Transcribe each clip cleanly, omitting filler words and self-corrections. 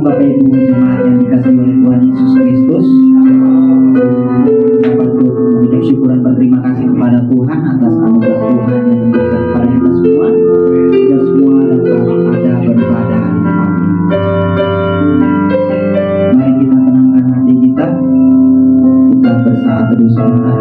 Bapak Ibu jemaat yang dikasihi oleh Tuhan Yesus Kristus, dapat mengucap syukur dan berterima kasih kepada Tuhan atas anugerah Tuhan yang diberikan kepada kita semua. Kita semua dapat ada beribadah di tempatnya. Mari kita tenangkan hati kita bersaat teduh sebentar.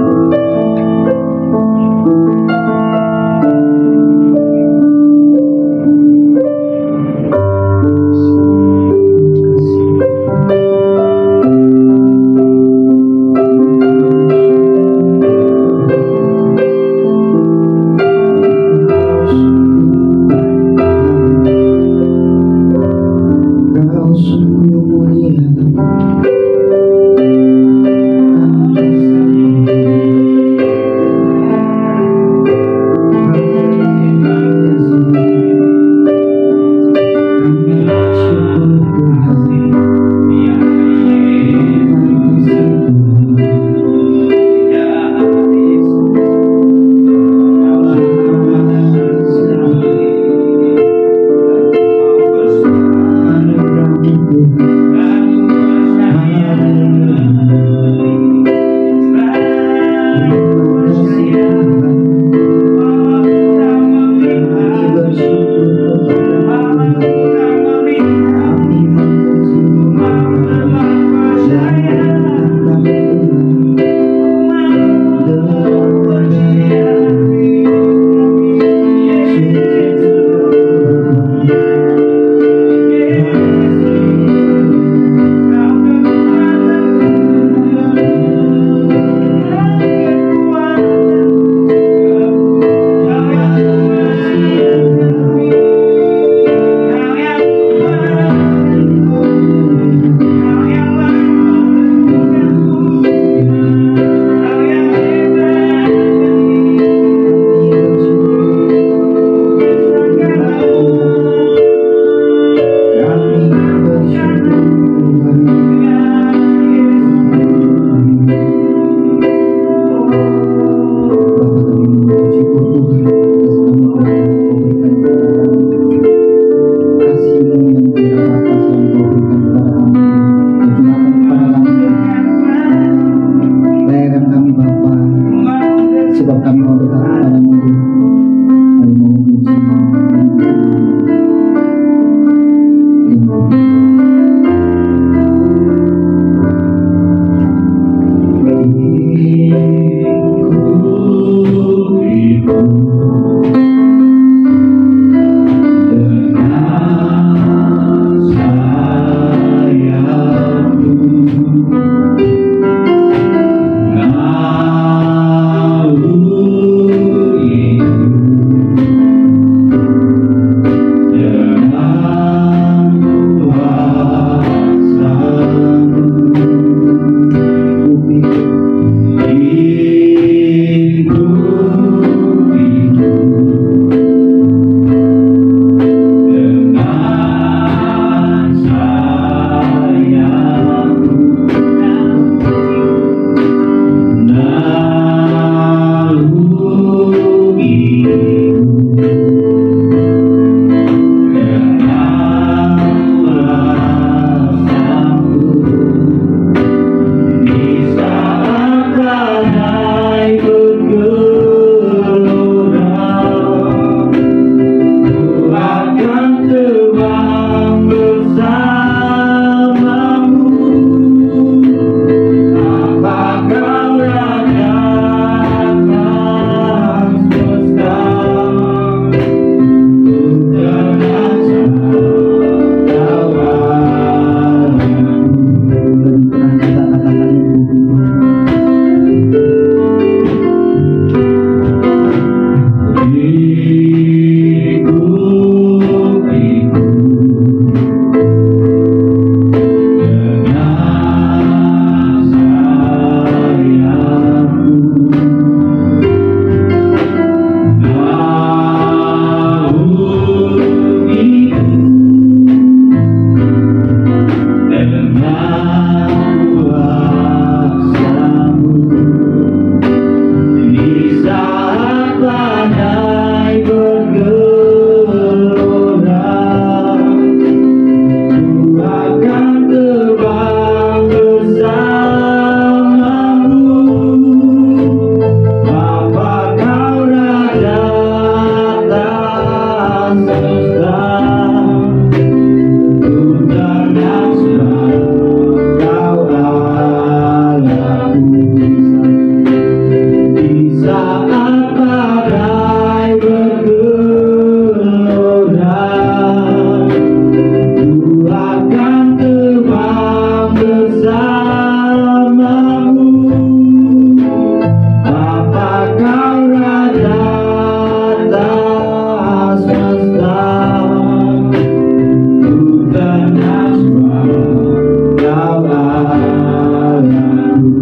Di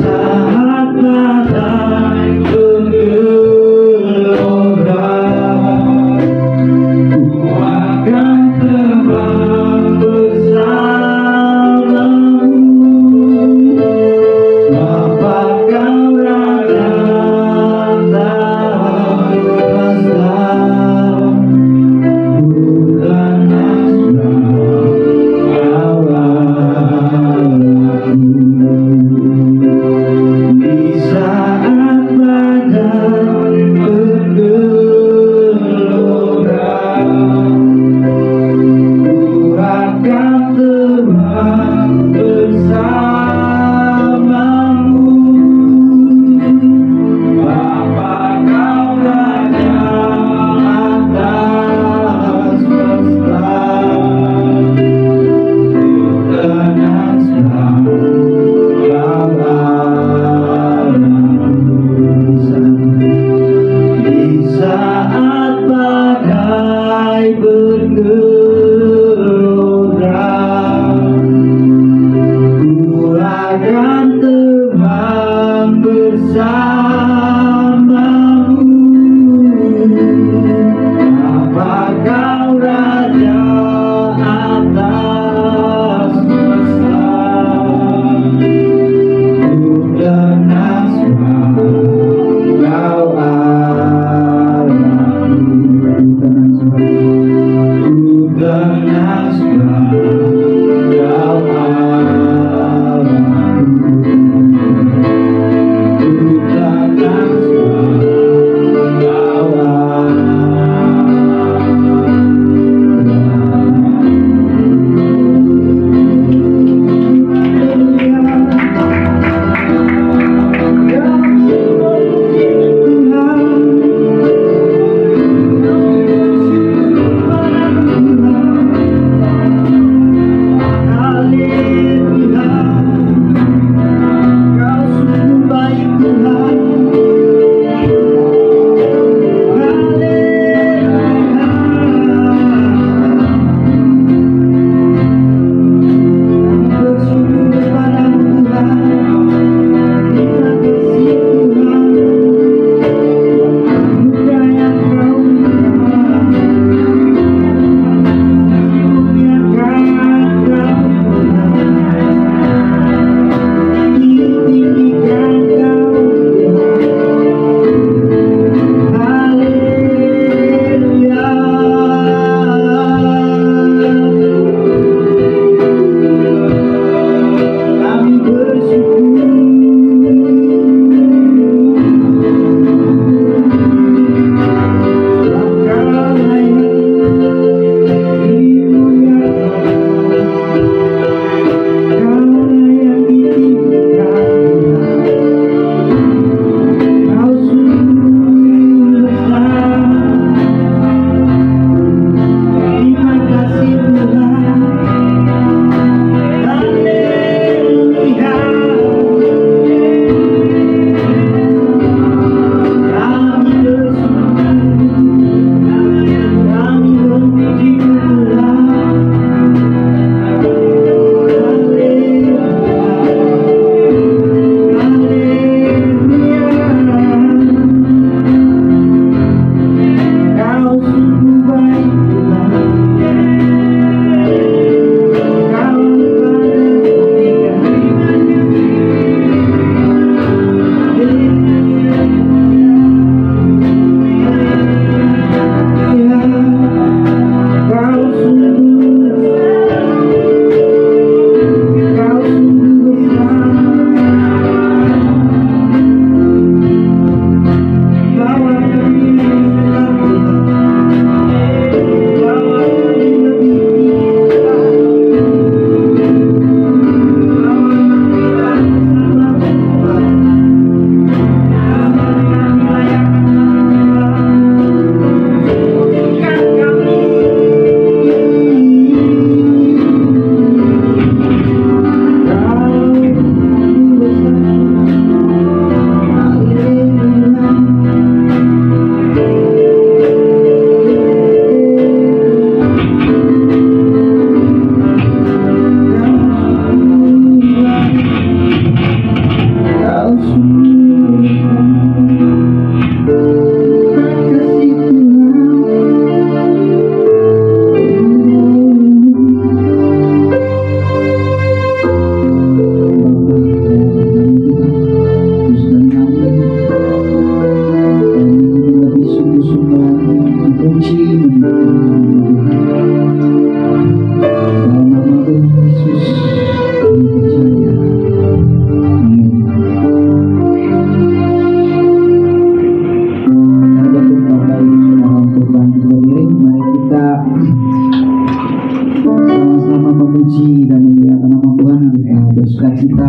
saat badai bergelora, ku akan terbang bersamamu. Bapa kau Raja tak kuasa, bukan asma awalku.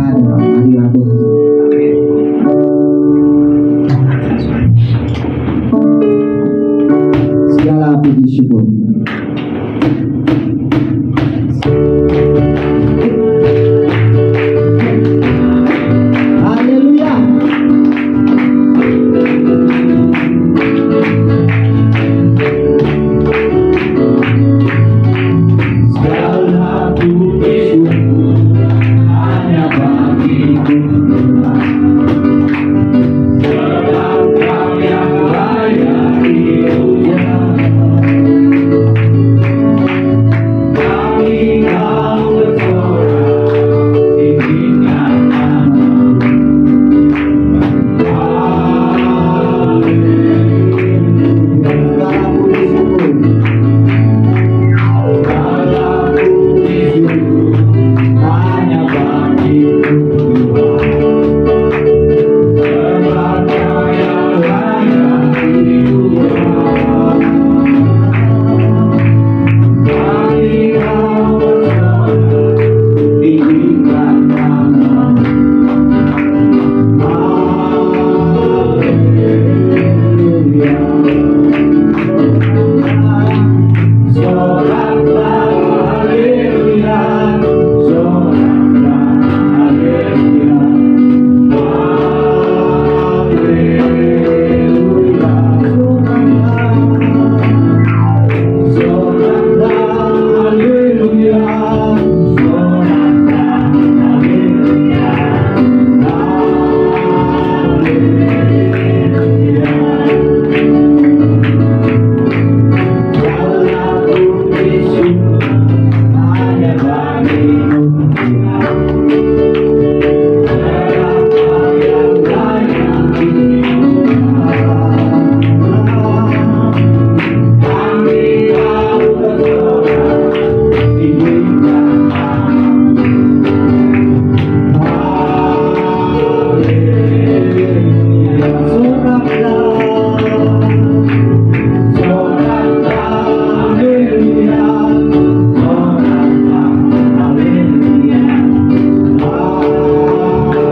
dalam hadirat Tuhan. Segala puji syukur. Haleluya. Segala puji syukur hanya bagi-Mu Tuhan. Sebab Kau yang layak dipuja. Kami Kau bersorak, tinggikan nama-Mu. Haleluya. Segala puji syukur. Segala puji syukur hanya bagi-Mu Tuhan. Sebab Kau yang layak dipuja. Kami Kau bersorak, tinggikan nama-Mu. Haleluya. Soraklah haleluya, soraklah haleluya, haleluya. Soraklah haleluya, soraklah haleluya, haleluya. Segala puji syukur hanya bagi-Mu Tuhan. Sebab Kau yang layak dipuja. Kami Kau bersorak, tinggikan nama-Mu. Haleluya. Soraklah haleluya, soraklah haleluya, haleluya.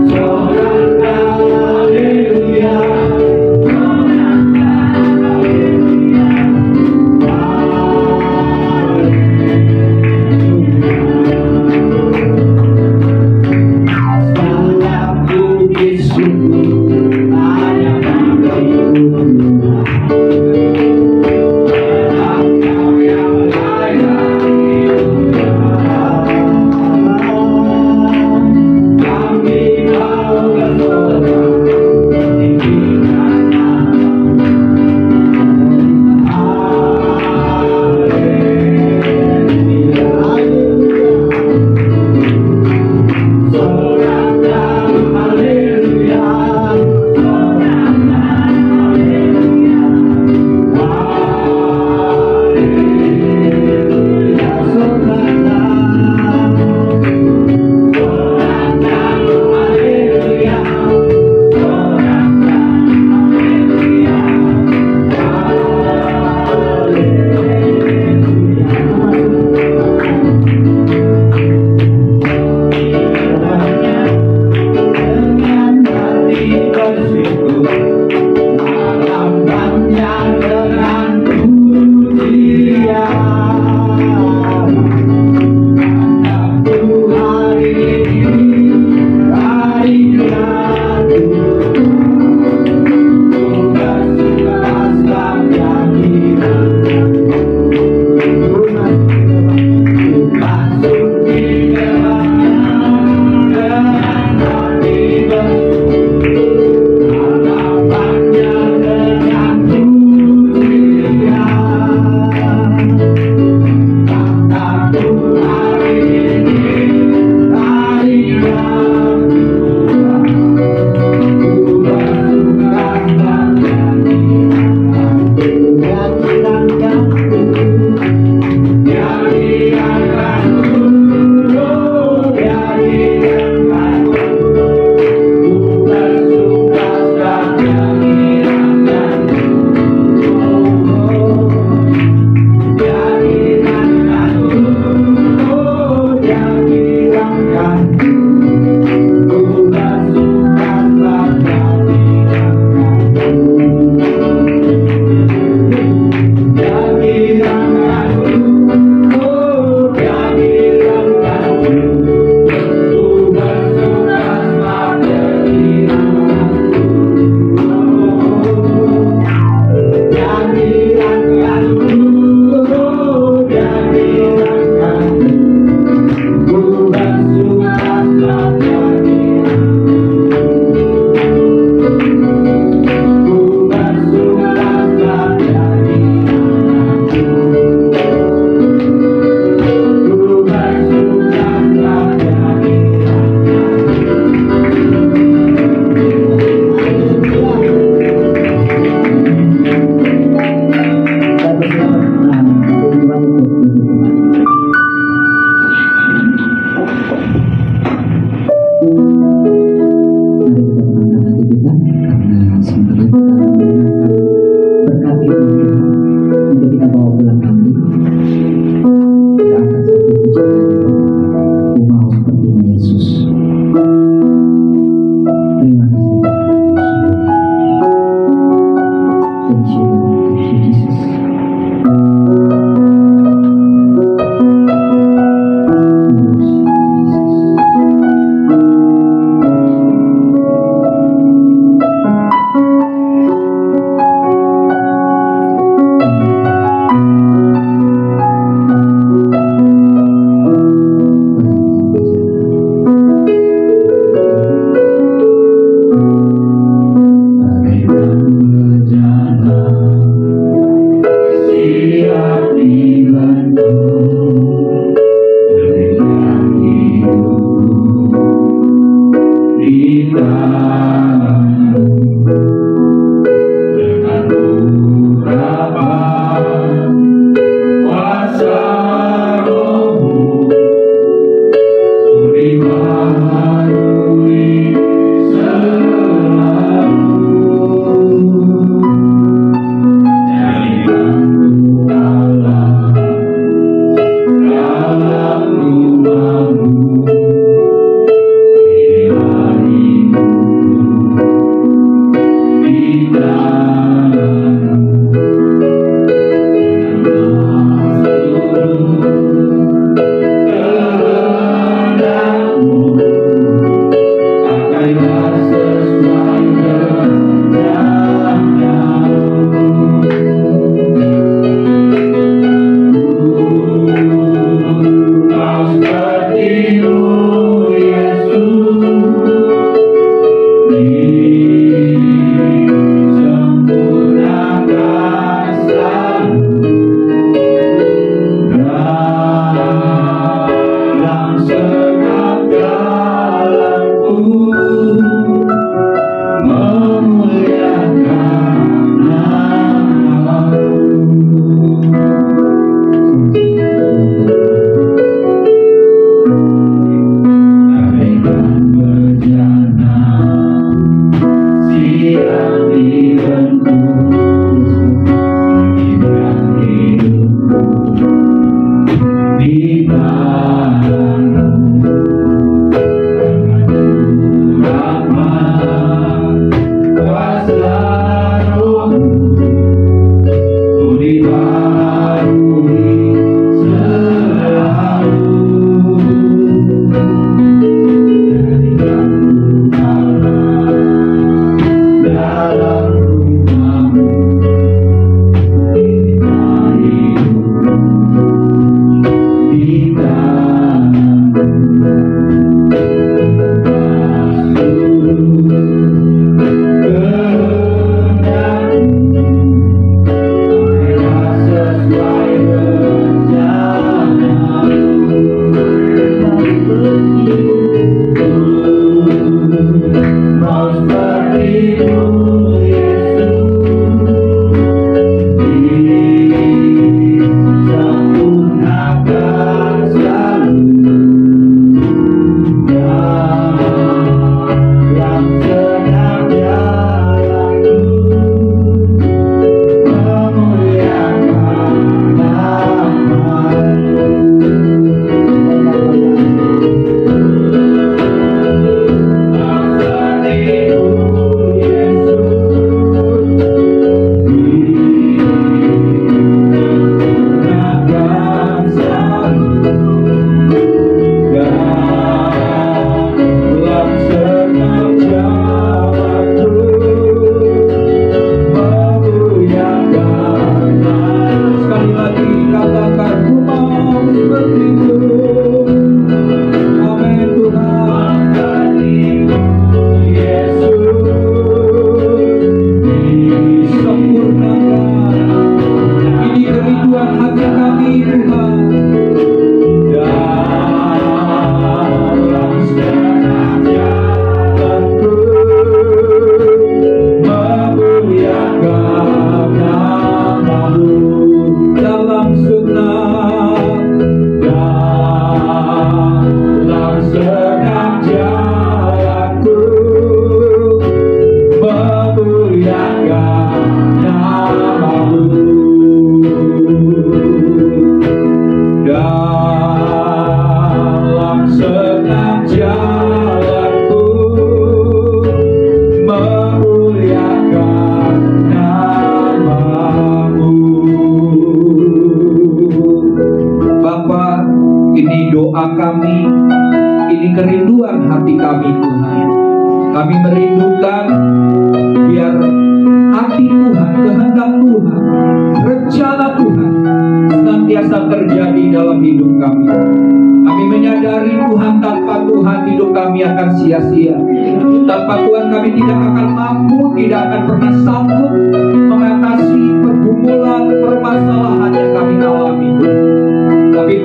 Soraklah haleluya, soraklah haleluya, segala puji syukur hanya bagi-Mu Tuhan. Sebab Kau yang layak dipuja. Kami Kau bersorak, tinggikan nama-Mu. Haleluya.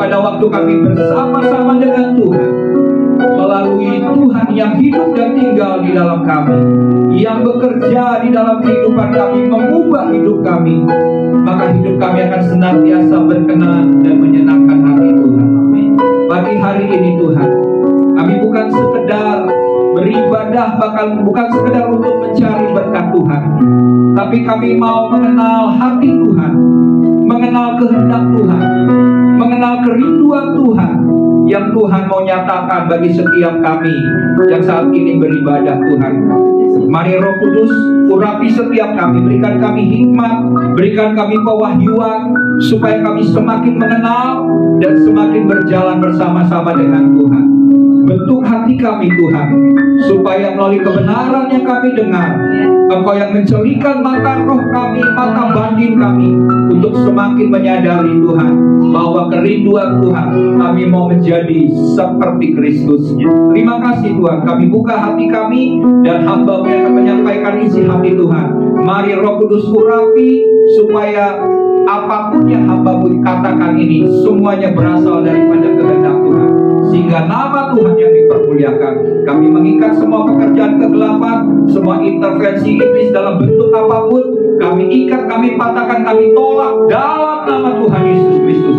pada waktu kami bersama-sama dengan Tuhan, melalui Tuhan yang hidup dan tinggal di dalam kami, yang bekerja di dalam kehidupan kami, mengubah hidup kami, maka hidup kami akan senantiasa berkenan dan menyenangkan hati Tuhan. Pagi hari ini Tuhan, kami bukan sekedar beribadah, bahkan bukan sekedar untuk mencari berkat Tuhan, tapi kami mau mengenal hati Tuhan, mengenal kehendak Tuhan, mengenal kerinduan Tuhan yang Tuhan mau nyatakan bagi setiap kami yang saat ini beribadah Tuhan. Mari Roh Kudus urapi setiap kami, berikan kami hikmat, berikan kami pewahyuan, supaya kami semakin mengenal dan semakin berjalan bersama-sama dengan Tuhan. Bentuk hati kami Tuhan, supaya melalui kebenaran yang kami dengar, Engkau yang mencelikan mata roh kami, mata batin kami, untuk semakin menyadari Tuhan, bahwa kerinduan Tuhan, kami mau menjadi seperti Kristus. Terima kasih Tuhan, kami buka hati kami, dan hamba-Mu yang akan menyampaikan isi hati Tuhan. Mari Roh Kudus urapi, supaya apapun yang hamba-Mu katakan ini, semuanya berasal daripada kehendak Tuhan, sehingga nama Tuhan yang dipermuliakan. Kami mengikat semua pekerjaan kegelapan, semua intervensi iblis dalam bentuk apapun, kami ikat, kami patahkan, kami tolak dalam nama Tuhan Yesus Kristus.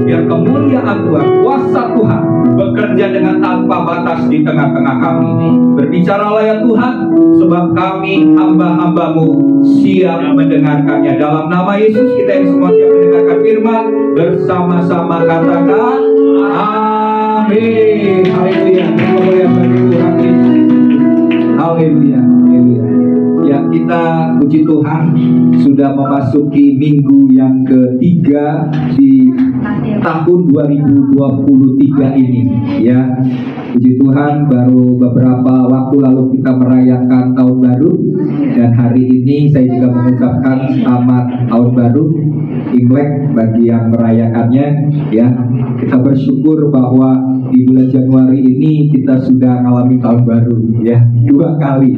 Biar kemuliaan Tuhan, kuasa Tuhan bekerja dengan tanpa batas di tengah-tengah kami. Berbicaralah ya Tuhan, sebab kami hamba-hamba-Mu siap mendengarkannya. Dalam nama Yesus, kita yang semua siap mendengarkan firman, bersama-sama katakan amin. Haleluya. Kemuliaan bagi Tuhan Yesus. Haleluya. Haleluya. Ya, kita puji Tuhan sudah memasuki minggu yang ketiga di tahun 2023 ini. Ya, puji Tuhan, baru beberapa waktu lalu kita merayakan tahun baru, dan hari ini saya juga mengucapkan selamat tahun baru, Imlek bagi yang merayakannya. Ya, kita bersyukur bahwa di bulan Januari ini kita sudah mengalami tahun baru, ya, 2 kali.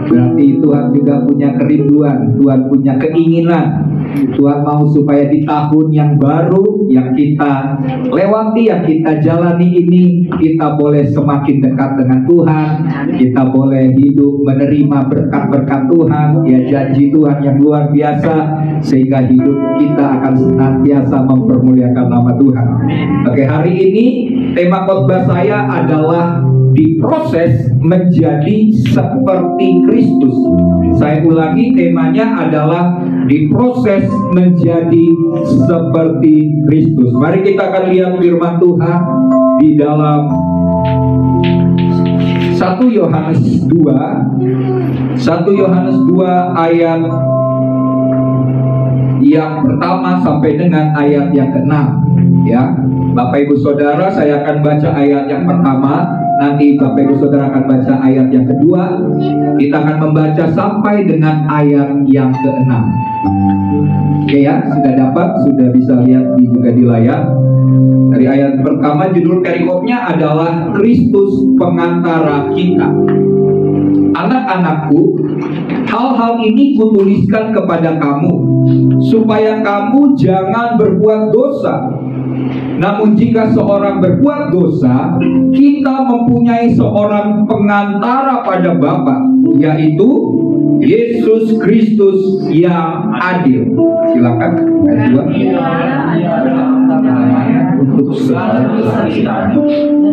Berarti Tuhan juga punya kerinduan, Tuhan punya keinginan. Tuhan mau supaya di tahun yang baru yang kita lewati, yang kita jalani ini, kita boleh semakin dekat dengan Tuhan, kita boleh hidup menerima berkat-berkat Tuhan, ya, janji Tuhan yang luar biasa, sehingga hidup kita akan senantiasa mempermuliakan nama Tuhan. Oke, hari ini tema khotbah saya adalah diproses menjadi seperti Kristus. Saya ulangi, temanya adalah diproses menjadi seperti Kristus. Mari kita akan lihat firman Tuhan di dalam 1 Yohanes 2 ayat yang pertama sampai dengan ayat yang ke-6. Ya, Bapak Ibu Saudara, saya akan baca ayat yang pertama, nanti Bapak Ibu Saudara akan baca ayat yang kedua. Kita akan membaca sampai dengan ayat yang ke-6. Oke ya, sudah dapat, sudah bisa lihat juga di layar. Dari ayat pertama, judul perikopnya adalah Kristus Pengantara Kita. Anak-anakku, hal-hal ini kutuliskan kepada kamu, supaya kamu jangan berbuat dosa. Namun jika seorang berbuat dosa, kita mempunyai seorang pengantara pada Bapa, yaitu Yesus Kristus yang adil. Silakan ayat 2. Untuk segala dosa kita,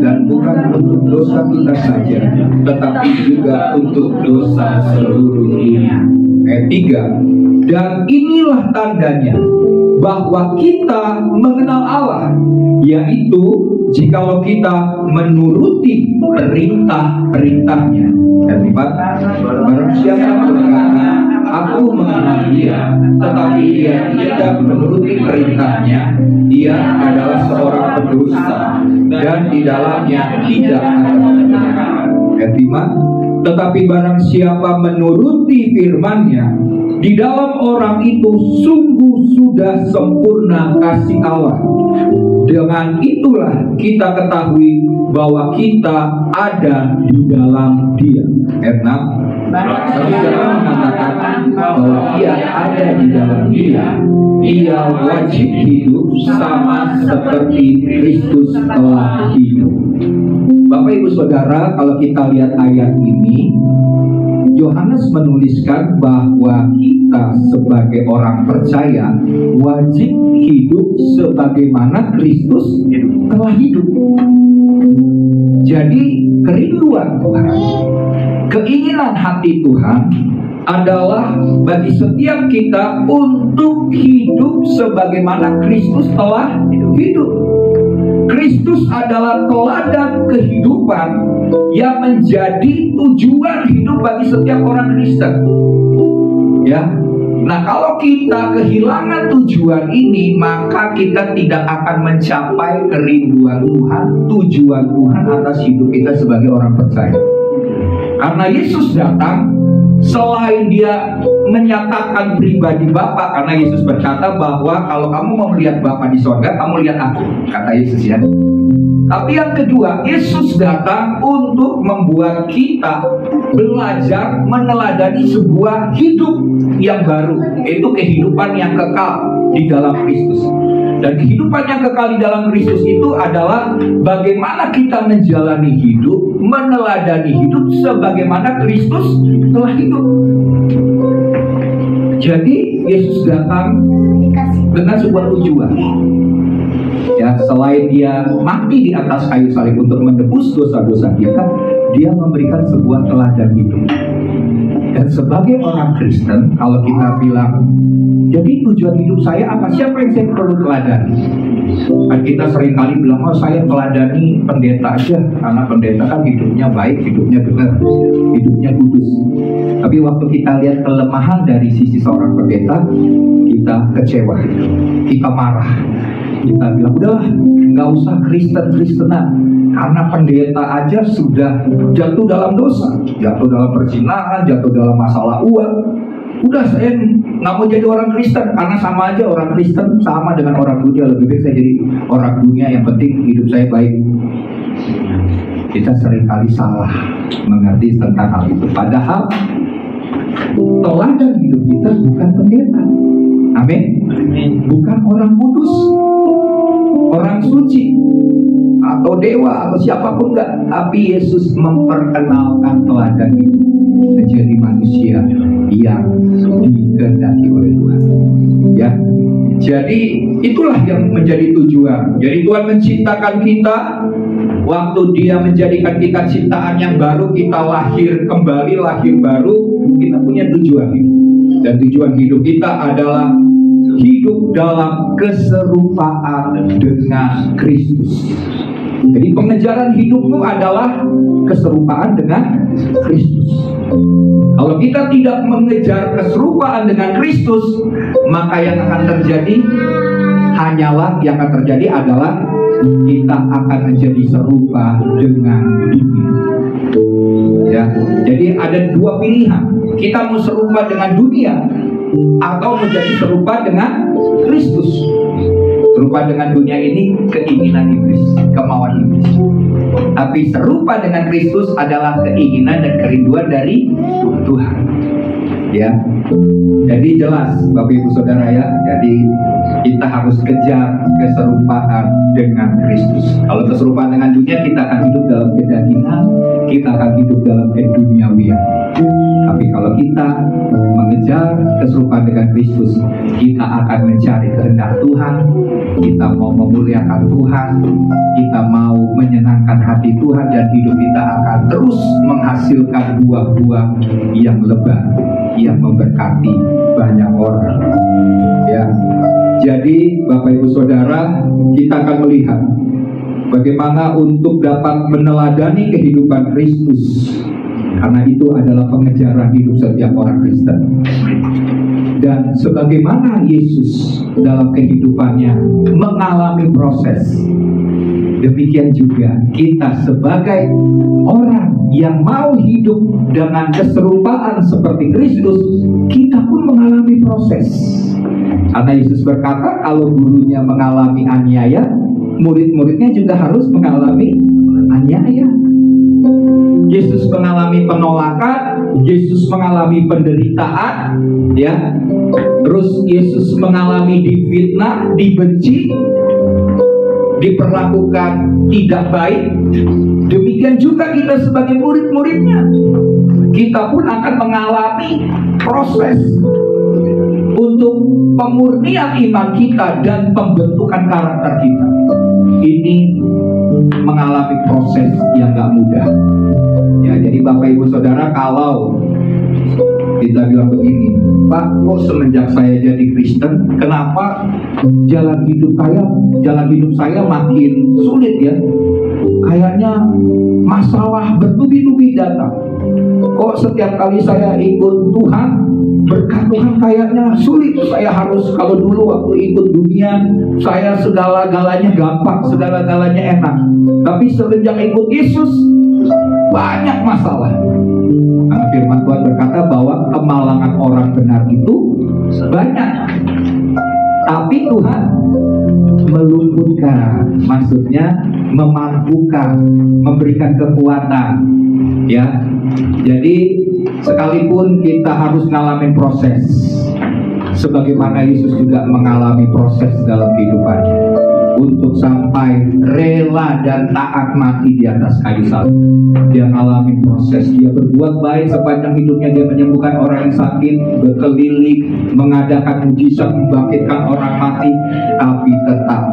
dan bukan untuk dosa kita saja, tetapi juga untuk dosa seluruh dunia. Ayat 3. Dan inilah tandanya bahwa kita mengenal Allah, yaitu jikalau kita menuruti perintah-perintahnya. Dan 4. Barang siapa berkata, aku mengenal Dia, tetapi dia tidak menuruti perintahnya, dia adalah seorang pendusta, dan di dalamnya tidak ada kebenaran. Ayat 5. Tetapi barang siapa menuruti firman-Nya, di dalam orang itu sungguh sudah sempurna kasih Allah. Dengan itulah kita ketahui bahwa kita ada di dalam Dia. Ayat 6. Saudara mengatakan bahwa ia ada di dalam dia, ia wajib hidup sama seperti Kristus telah hidup. Bapak Ibu Saudara, kalau kita lihat ayat ini, Yohanes menuliskan bahwa kita sebagai orang percaya wajib hidup sebagaimana Kristus telah hidup. Jadi kerinduan Tuhan, keinginan hati Tuhan adalah bagi setiap kita untuk hidup sebagaimana Kristus telah hidup. Kristus adalah teladan kehidupan yang menjadi tujuan hidup bagi setiap orang Kristen. Ya. Nah, kalau kita kehilangan tujuan ini, maka kita tidak akan mencapai kerinduan Tuhan, tujuan Tuhan atas hidup kita sebagai orang percaya. Karena Yesus datang, selain dia menyatakan pribadi Bapa, karena Yesus berkata bahwa kalau kamu mau melihat Bapa di sorga, kamu lihat aku, kata Yesus ya. Tapi yang kedua, Yesus datang untuk membuat kita belajar meneladani sebuah hidup yang baru, yaitu kehidupan yang kekal di dalam Kristus. Dan kehidupan yang kekal di dalam Kristus itu adalah bagaimana kita menjalani hidup, meneladani hidup sebagaimana Kristus telah hidup. Jadi Yesus datang dengan sebuah tujuan. Ya, selain dia mati di atas kayu salib untuk menebus dosa-dosa kita, dia memberikan sebuah teladan hidup. Dan sebagai orang Kristen, kalau kita bilang, jadi tujuan hidup saya apa? Siapa yang saya perlu teladani? Kan kita sering kali bilang, oh saya teladani pendeta aja, karena pendeta kan hidupnya baik, hidupnya benar, hidupnya kudus. Tapi waktu kita lihat kelemahan dari sisi seorang pendeta, kita kecewa, kita marah. Kita bilang, udahlah, nggak usah Kristen-Kristenan, karena pendeta aja sudah jatuh dalam dosa, jatuh dalam perzinahan, jatuh dalam masalah uang. Udah, saya nggak mau jadi orang Kristen, karena sama aja orang Kristen sama dengan orang dunia. Lebih baik saya jadi orang dunia, yang penting hidup saya baik. Kita seringkali salah mengerti tentang hal itu. Padahal teladan hidup kita bukan pendeta, amin, bukan orang kudus, orang suci, atau dewa, atau siapapun enggak. Tapi Yesus memperkenalkan teladan itu menjadi manusia yang dikehendaki oleh Tuhan. Ya, jadi itulah yang menjadi tujuan. Jadi Tuhan menciptakan kita. Waktu dia menjadikan kita ciptaan yang baru, kita lahir kembali, lahir baru, kita punya tujuan hidup. Dan tujuan hidup kita adalah hidup dalam keserupaan dengan Kristus. Jadi pengejaran hidupmu adalah keserupaan dengan Kristus. Kalau kita tidak mengejar keserupaan dengan Kristus, maka yang akan terjadi adalah kita akan menjadi serupa dengan dunia. Ya, jadi ada dua pilihan. Kita mau serupa dengan dunia atau menjadi serupa dengan Kristus. Serupa dengan dunia ini keinginan iblis, kemauan iblis. Tapi serupa dengan Kristus adalah keinginan dan kerinduan dari Tuhan. Ya, jadi jelas Bapak Ibu Saudara ya. Jadi kita harus kejar keserupaan dengan Kristus. Kalau keserupaan dengan dunia, kita akan hidup dalam kedagingan, kita akan hidup dalam keduniawian. Tapi kalau kita mengejar keserupaan dengan Kristus, kita akan mencari kehendak Tuhan, kita mau memuliakan Tuhan, kita mau menyenangkan hati Tuhan, dan hidup kita akan terus menghasilkan buah-buah yang lebat, yang memberkati banyak orang. Ya, jadi Bapak Ibu Saudara, kita akan melihat bagaimana untuk dapat meneladani kehidupan Kristus. Karena itu adalah pengejaran hidup setiap orang Kristen. Dan sebagaimana Yesus dalam kehidupannya mengalami proses, demikian juga kita sebagai orang yang mau hidup dengan keserupaan seperti Kristus, kita pun mengalami proses. Karena Yesus berkata, kalau gurunya mengalami aniaya, murid-muridnya juga harus mengalami aniaya. Yesus mengalami penolakan, Yesus mengalami penderitaan, ya. Terus Yesus mengalami difitnah, dibenci, diperlakukan tidak baik. Demikian juga kita sebagai murid-muridnya, kita pun akan mengalami proses untuk pemurnian iman kita dan pembentukan karakter kita. Ini mengalami proses yang gak mudah. Ya, jadi Bapak Ibu Saudara, kalau kita bilang begini, Pak, kok semenjak saya jadi Kristen, kenapa jalan hidup saya makin sulit ya? Kayaknya masalah bertubi-tubi datang. Kok setiap kali saya ikut Tuhan, berkat Tuhan kayaknya sulit. Saya harus, kalau dulu waktu ikut dunia, saya segala-galanya gampang, segala-galanya enak. Tapi semenjak ikut Yesus, banyak masalah. Karena firman Tuhan berkata bahwa kemalangan orang benar itu banyak, tapi Tuhan meluputkan, maksudnya memampukan, memberikan kekuatan, ya. Jadi sekalipun kita harus ngalamin proses, sebagaimana Yesus juga mengalami proses dalam kehidupannya, untuk sampai rela dan taat mati di atas kayu salib. Dia mengalami proses, dia berbuat baik sepanjang hidupnya, dia menyembuhkan orang yang sakit, berkeliling, mengadakan mujizat, membangkitkan orang mati, tapi tetap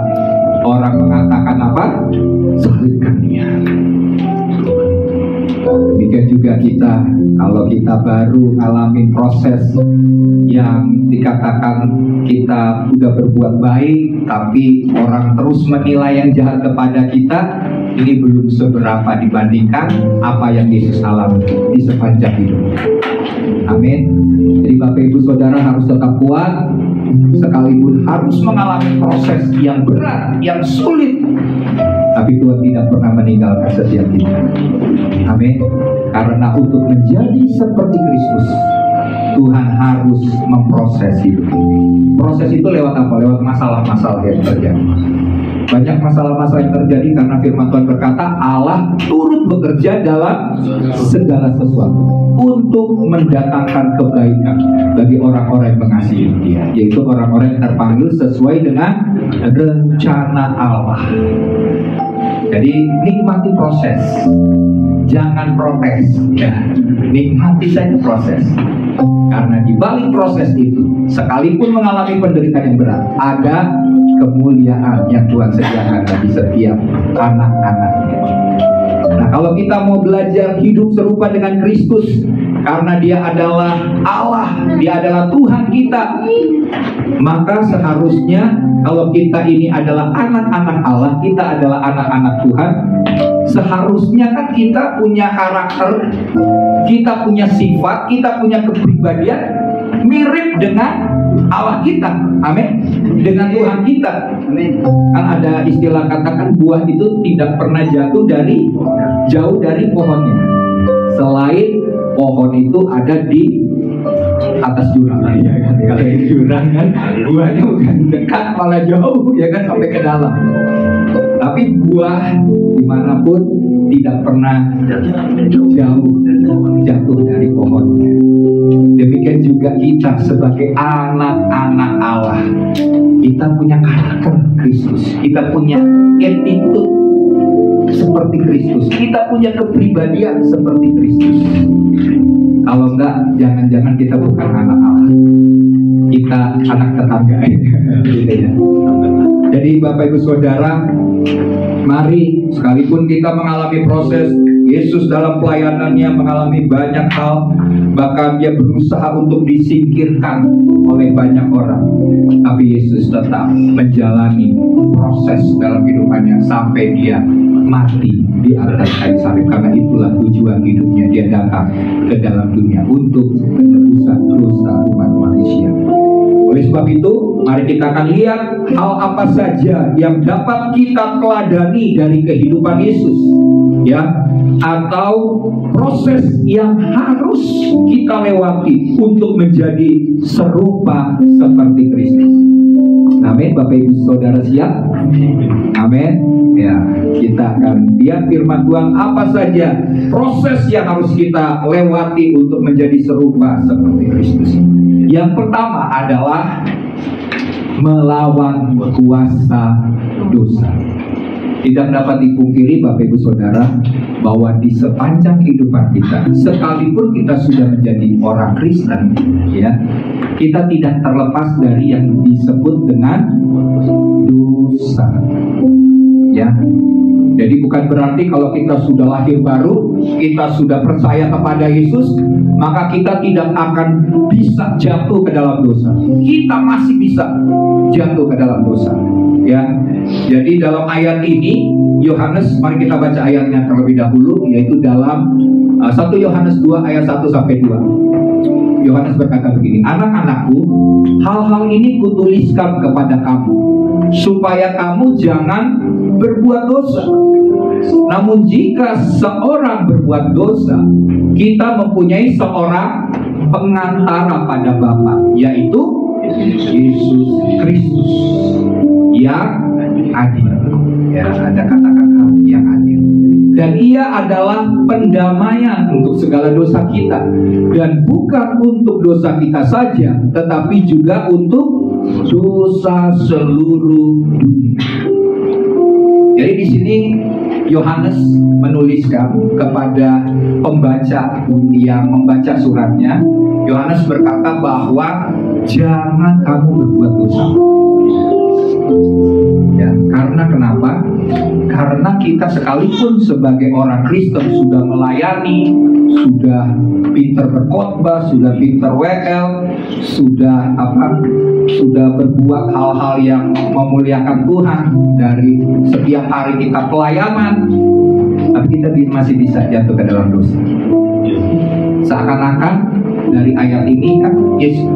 orang mengatakan apa? Salibkan dia. Demikian juga kita, kalau kita baru ngalamin proses yang dikatakan kita udah berbuat baik, tapi orang terus menilai yang jahat kepada kita, ini belum seberapa dibandingkan apa yang Yesus alami di sepanjang hidup. Amin. Jadi Bapak Ibu Saudara harus tetap kuat, sekalipun harus mengalami proses yang berat, yang sulit, tapi Tuhan tidak pernah meninggalkan setiap kita. Amin. Karena untuk menjadi seperti Kristus, Tuhan harus memproses hidup. Proses itu lewat apa? Lewat masalah-masalah yang terjadi. Banyak masalah-masalah yang terjadi karena firman Tuhan berkata, Allah turut bekerja dalam segala sesuatu untuk mendatangkan kebaikan bagi orang-orang yang mengasihi Dia, yaitu orang-orang yang terpanggil sesuai dengan rencana Allah. Jadi nikmati proses, jangan protes, ya. Nikmati saja proses. Karena di balik proses itu, sekalipun mengalami penderitaan yang berat, ada kemuliaan yang Tuhan sediakan bagi setiap anak-anaknya. Nah, kalau kita mau belajar hidup serupa dengan Kristus, karena Dia adalah Allah, Dia adalah Tuhan kita, maka seharusnya kalau kita ini adalah anak-anak Allah, kita adalah anak-anak Tuhan, seharusnya kan kita punya karakter, kita punya sifat, kita punya kepribadian mirip dengan Allah kita, amin, dengan Tuhan kita, amin. Kan ada istilah katakan buah itu tidak pernah jauh dari pohonnya, selain pohon itu ada di atas jurang, ya kan? Kalau di jurang kan buahnya bukan dekat, malah jauh, ya kan, sampai ke dalam. Tapi buah dimanapun tidak pernah jatuh dari pohonnya. Demikian juga kita sebagai anak-anak Allah, kita punya karakter Kristus, kita punya attitude seperti Kristus, kita punya kepribadian seperti Kristus. Kalau enggak, jangan-jangan kita bukan anak Allah, kita anak tetangga, gitu ya. Jadi Bapak Ibu Saudara, mari sekalipun kita mengalami proses, Yesus dalam pelayanannya mengalami banyak hal, bahkan Dia berusaha untuk disingkirkan oleh banyak orang, tapi Yesus tetap menjalani proses dalam hidupannya sampai Dia mati di atas kayu salib. Karena itulah tujuan hidupnya, Dia datang ke dalam dunia untuk menebusan dosa umat manusia. Oleh sebab itu, mari kita akan lihat hal apa saja yang dapat kita teladani dari kehidupan Yesus, ya, atau proses yang harus kita lewati untuk menjadi serupa seperti Kristus. Nah, Amin. Bapak Ibu Saudara siap? Amin. Ya, kita akan lihat firman Tuhan apa saja proses yang harus kita lewati untuk menjadi serupa seperti Kristus. Yang pertama adalah melawan kuasa dosa. Tidak dapat dipungkiri Bapak Ibu Saudara bahwa di sepanjang kehidupan kita, sekalipun kita sudah menjadi orang Kristen, ya, kita tidak terlepas dari yang disebut dengan dosa. Ya. Jadi bukan berarti kalau kita sudah lahir baru, kita sudah percaya kepada Yesus, maka kita tidak akan bisa jatuh ke dalam dosa. Kita masih bisa jatuh ke dalam dosa. Ya. Jadi dalam ayat ini Yohanes, mari kita baca ayatnya terlebih dahulu, yaitu dalam 1 Yohanes 2 ayat 1 sampai 2. Yohanes berkata begini, anak-anakku, hal-hal ini kutuliskan kepada kamu, supaya kamu jangan berbuat dosa. Namun jika seorang berbuat dosa, kita mempunyai seorang pengantara pada Bapa, yaitu Yesus Kristus yang adil. Ya, ada kata-kata yang adil. Dan ia adalah pendamaian untuk segala dosa kita, dan bukan untuk dosa kita saja, tetapi juga untuk dosa seluruh dunia. Jadi di sini Yohanes menuliskan kepada pembaca yang membaca suratnya. Yohanes berkata bahwa jangan kamu berbuat dosa. Ya, karena kenapa? Karena kita sekalipun sebagai orang Kristen sudah melayani, sudah pintar berkhotbah, sudah pintar WL, sudah berbuat hal-hal yang memuliakan Tuhan dari setiap hari kita pelayanan, tapi kita masih bisa jatuh ke dalam dosa. Seakan-akan dari ayat ini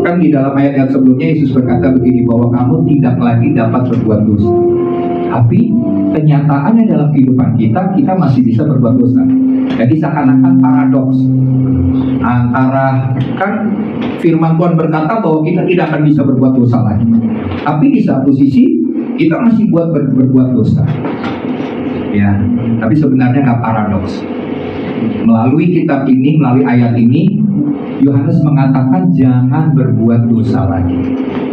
kan di dalam ayat yang sebelumnya Yesus berkata begini, bahwa kamu tidak lagi dapat berbuat dosa. Tapi kenyataannya dalam kehidupan kita masih bisa berbuat dosa. Jadi seakan-akan paradoks antara, kan firman Tuhan berkata bahwa kita tidak akan bisa berbuat dosa lagi, tapi di satu sisi kita masih berbuat dosa. Ya, tapi sebenarnya nggak paradoks. Melalui kitab ini, melalui ayat ini, Yohanes mengatakan jangan berbuat dosa lagi.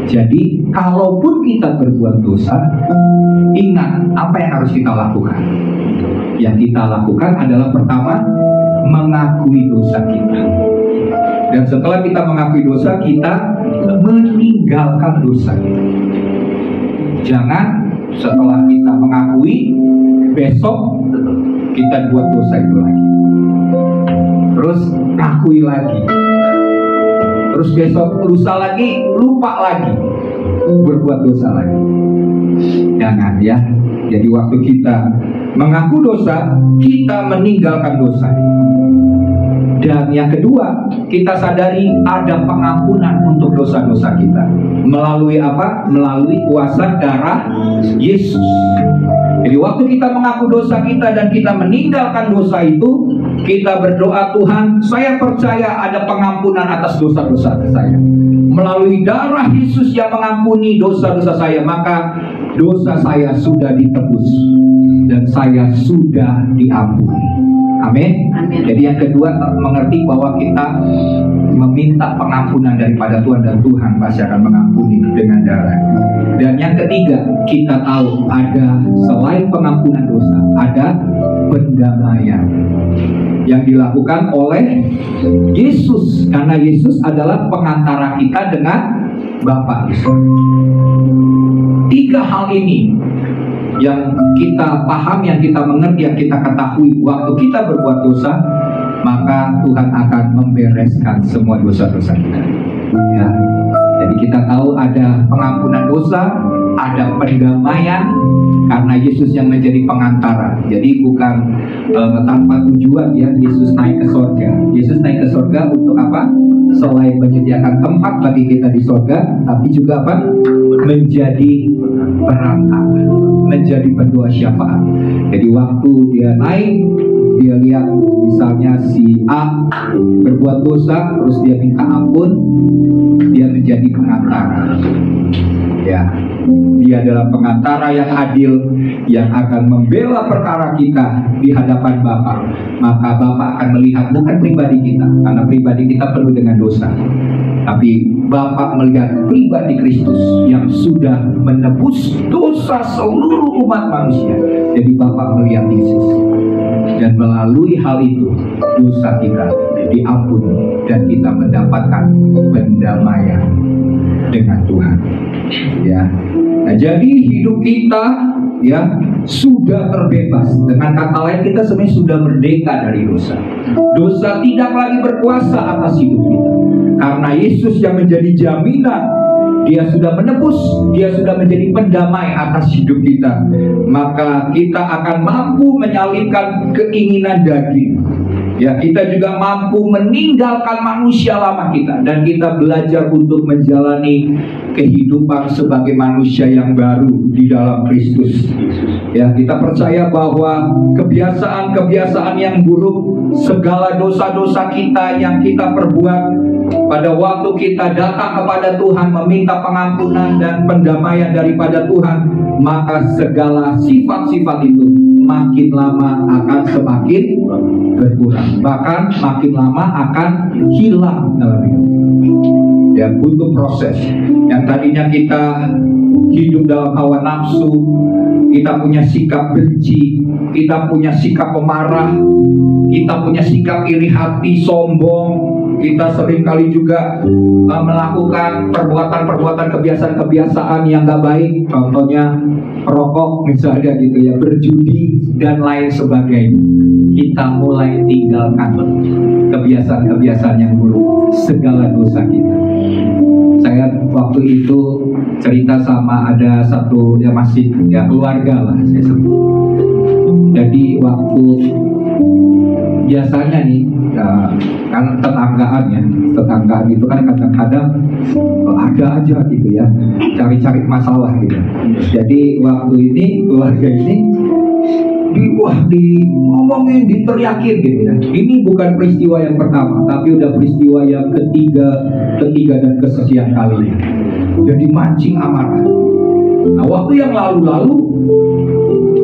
Jadi kalaupun kita berbuat dosa, ingat apa yang harus kita lakukan. Yang kita lakukan adalah pertama, mengakui dosa kita. Dan setelah kita mengakui dosa, kita meninggalkan dosa kita. Jangan setelah kita mengakui, besok kita buat dosa itu lagi. Terus akui lagi. Terus besok lusa lagi, lupa lagi, berbuat dosa lagi. Jangan ya. Jadi waktu kita mengaku dosa, kita meninggalkan dosa. Dan yang kedua, kita sadari ada pengampunan untuk dosa-dosa kita. Melalui apa? Melalui kuasa darah Yesus. Jadi waktu kita mengaku dosa kita dan kita meninggalkan dosa itu, kita berdoa, Tuhan, saya percaya ada pengampunan atas dosa-dosa saya. Melalui darah Yesus yang mengampuni dosa-dosa saya, maka dosa saya sudah ditebus dan saya sudah diampuni. Amin. Jadi yang kedua, mengerti bahwa kita meminta pengampunan daripada Tuhan, dan Tuhan pasti akan mengampuni dengan darah. Dan yang ketiga, kita tahu ada selain pengampunan dosa, ada pendamaian yang dilakukan oleh Yesus, karena Yesus adalah pengantara kita dengan Bapa. Tiga hal ini yang kita paham, yang kita mengerti, yang kita ketahui. Waktu kita berbuat dosa, maka Tuhan akan membereskan semua dosa-dosa kita. Ya. Jadi kita tahu ada pengampunan dosa, ada pendamaian, karena Yesus yang menjadi pengantara. Jadi bukan tanpa tujuan ya Yesus naik ke surga. Yesus naik ke surga untuk apa? Selain menyediakan tempat bagi kita di surga, tapi juga apa? Menjadi perantara, menjadi pendoa syafaat. Jadi waktu dia naik, dia lihat misalnya si A berbuat dosa, terus dia minta ampun, dia menjadi pengantara. Ya, dia adalah pengantara yang adil, yang akan membela perkara kita di hadapan Bapa. Maka Bapa akan melihat bukan pribadi kita, karena pribadi kita penuh dengan dosa, tapi Bapa melihat pribadi Kristus yang sudah menebus dosa seluruh umat manusia. Jadi Bapa melihat Yesus, dan melalui hal itu dosa kita diampuni dan kita mendapatkan pendamaian dengan Tuhan. Ya, nah, jadi hidup kita ya sudah terbebas. Dengan kata lain, kita sebenarnya sudah merdeka dari dosa. Dosa tidak lagi berkuasa atas hidup kita, karena Yesus yang menjadi jaminan. Dia sudah menebus, dia sudah menjadi pendamai atas hidup kita. Maka kita akan mampu menyalibkan keinginan daging. Ya, kita juga mampu meninggalkan manusia lama kita, dan kita belajar untuk menjalani kehidupan sebagai manusia yang baru di dalam Kristus. Ya, kita percaya bahwa kebiasaan-kebiasaan yang buruk, segala dosa-dosa kita yang kita perbuat pada waktu kita datang kepada Tuhan meminta pengampunan dan pendamaian daripada Tuhan, maka segala sifat-sifat itu makin lama akan semakin berkurang, bahkan makin lama akan hilang dalam hidup. Ya, butuh proses. Yang tadinya kita hidup dalam hawa nafsu, kita punya sikap benci, kita punya sikap pemarah, kita punya sikap iri hati, sombong. Kita seringkali juga melakukan perbuatan-perbuatan, kebiasaan-kebiasaan yang gak baik. Contohnya rokok misalnya gitu ya, berjudi dan lain sebagainya. Kita mulai tinggalkan kebiasaan-kebiasaan yang buruk, segala dosa kita. Saya waktu itu cerita sama ada satu ya masih ya keluarga lah saya sebut. Jadi waktu biasanya nih ya, kan tetanggaan itu kan kadang-kadang ada aja gitu ya, cari-cari masalah gitu. Jadi waktu ini keluarga ini ngomongin, diteriakin gitu ya. Ini bukan peristiwa yang pertama, tapi udah peristiwa yang ketiga dan kesekian kali. Jadi mancing amarah. Nah, waktu yang lalu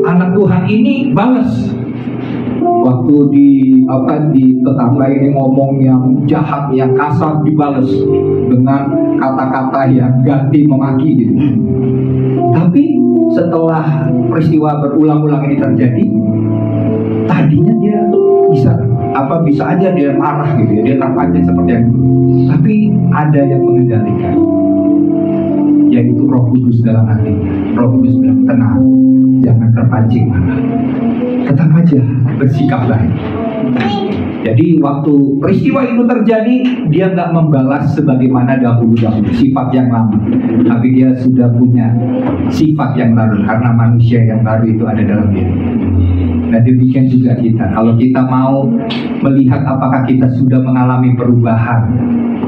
anak Tuhan ini balas. Waktu di tetangga ini ngomong yang jahat, yang kasar, dibalas dengan kata-kata yang ganti memaki gitu. Tapi setelah peristiwa berulang-ulang ini terjadi, tadinya dia bisa aja dia marah gitu ya, dia terpancing seperti yang dulu. Tapi ada yang mengendalikan, yaitu Roh Kudus dalam hatinya. Roh Kudus bilang, tenang, jangan terpancing marah, tetap aja bersikap baik. Jadi waktu peristiwa itu terjadi, dia nggak membalas sebagaimana dahulu sifat yang lama, tapi dia sudah punya sifat yang baru karena manusia yang baru itu ada dalam diri. Nah, demikian juga kita. Kalau kita mau melihat apakah kita sudah mengalami perubahan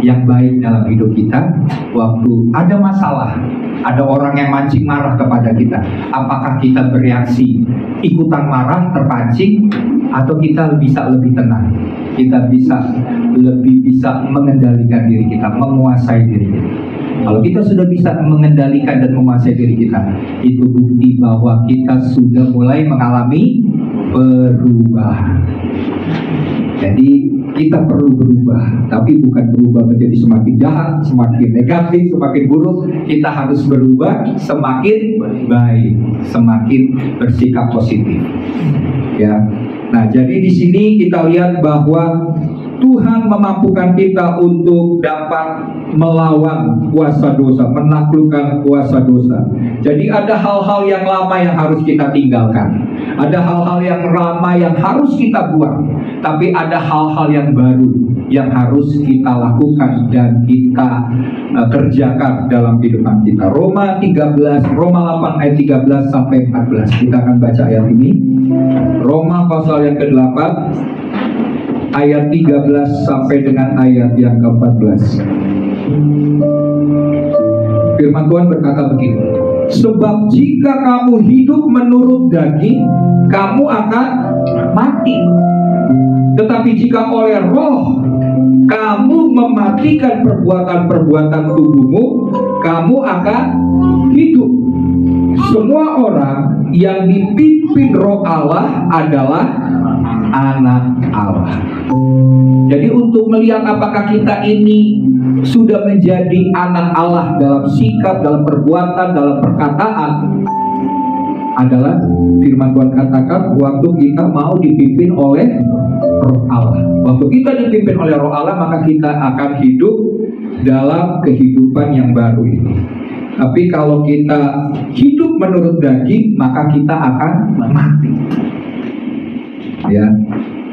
yang baik dalam hidup kita, waktu ada masalah, ada orang yang mancing marah kepada kita, apakah kita bereaksi ikutan marah, terpancing, atau kita bisa lebih tenang, kita lebih bisa mengendalikan diri kita, menguasai diri kita. Kalau kita sudah bisa mengendalikan dan menguasai diri kita, itu bukti bahwa kita sudah mulai mengalami perubahan. Jadi kita perlu berubah, tapi bukan berubah menjadi semakin jahat, semakin negatif, semakin buruk. Kita harus berubah semakin baik, semakin bersikap positif. Ya. Nah, jadi di sini kita lihat bahwa Tuhan memampukan kita untuk dapat melawan kuasa dosa, menaklukkan kuasa dosa. Jadi ada hal-hal yang lama yang harus kita tinggalkan, ada hal-hal yang lama yang harus kita buang, tapi ada hal-hal yang baru yang harus kita lakukan dan kita kerjakan dalam kehidupan kita. Roma 8 ayat 13 sampai 14. Kita akan baca ayat ini. Roma pasal yang ke-8 ayat 13 sampai dengan ayat yang ke-14. Firman Tuhan berkata begini: sebab jika kamu hidup menurut daging, kamu akan mati. Tetapi jika oleh Roh kamu mematikan perbuatan-perbuatan tubuhmu, kamu akan hidup. Semua orang yang dipimpin Roh Allah adalah anak Allah. Jadi untuk melihat apakah kita ini sudah menjadi anak Allah dalam sikap, dalam perbuatan, dalam perkataan, adalah firman Tuhan katakan waktu kita mau dipimpin oleh Roh Allah. Waktu kita dipimpin oleh Roh Allah, maka kita akan hidup dalam kehidupan yang baru ini. Tapi kalau kita hidup menurut daging, maka kita akan mati. Ya.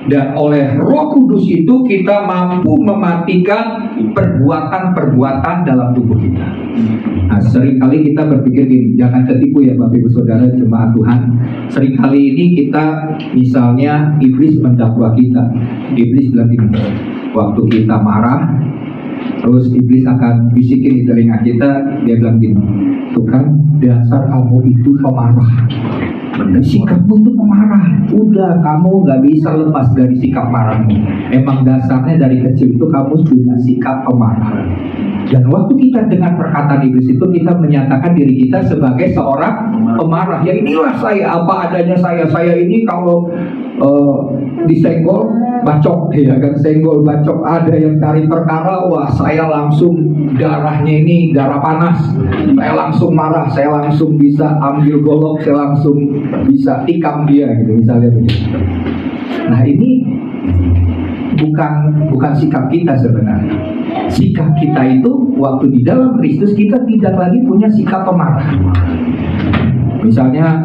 Dan oleh Roh Kudus itu kita mampu mematikan perbuatan-perbuatan dalam tubuh kita. Nah, seringkali kita berpikir gini, jangan tertipu ya Bapak Ibu Saudara jemaat Tuhan. Seringkali ini kita, misalnya iblis mendakwa kita. Iblis bilang gini, waktu kita marah, terus iblis akan bisikin di telinga kita, dia bilang gini, tuh kan dasar kamu itu pemarah. Sikapmu itu pemarah. Udah, kamu gak bisa lepas dari sikap marahmu. Emang dasarnya dari kecil itu kamu punya sikap pemarah. Dan waktu kita dengar perkataan iblis itu, kita menyatakan diri kita sebagai seorang pemarah. Ya inilah saya, apa adanya saya. Saya ini kalau disenggol bacok, ya kan, senggol bacok. Ada yang cari perkara, wah saya langsung darahnya ini darah panas, saya langsung marah, saya langsung bisa ambil golok, saya langsung bisa tikam dia gitu misalnya begitu. Nah ini bukan sikap kita sebenarnya. Sikap kita itu waktu di dalam Kristus kita tidak lagi punya sikap pemarah. Misalnya,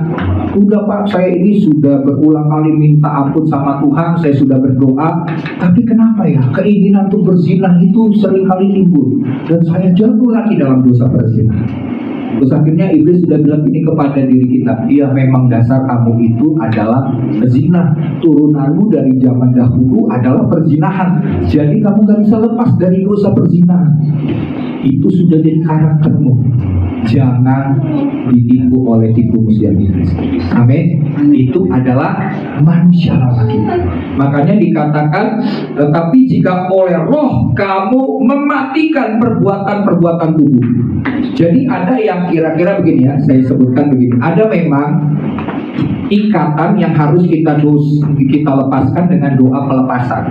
udah Pak, saya ini sudah berulang kali minta ampun sama Tuhan, saya sudah berdoa, tapi kenapa ya keinginan untuk berzina itu seringkali timbul, dan saya jatuh lagi dalam dosa berzina. Terus akhirnya iblis sudah bilang ini kepada diri kita, iya memang dasar kamu itu adalah zina, turunanmu dari zaman dahulu adalah perzinahan, jadi kamu gak bisa lepas dari dosa perzinahan. Itu sudah jadi karaktermu. Jangan ditipu oleh tipu muslihat iblis. Amin. Itu adalah manusia lama kita. Makanya dikatakan, tetapi jika oleh Roh kamu mematikan perbuatan-perbuatan tubuh. Jadi ada yang kira-kira begini ya, saya sebutkan begini. Ada memang ikatan yang harus kita lepaskan dengan doa pelepasan.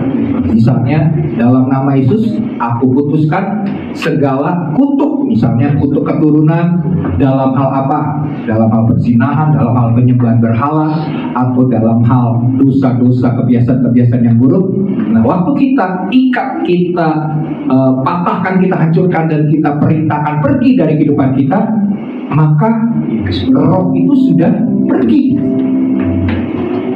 Misalnya dalam nama Yesus aku putuskan segala kutuk, misalnya kutuk keturunan dalam hal apa? Dalam hal perzinahan, dalam hal penyembahan berhala, atau dalam hal dosa-dosa, kebiasaan-kebiasaan yang buruk. Nah, waktu kita ikat, kita patahkan, kita hancurkan, dan kita perintahkan pergi dari kehidupan kita, maka roh itu sudah pergi.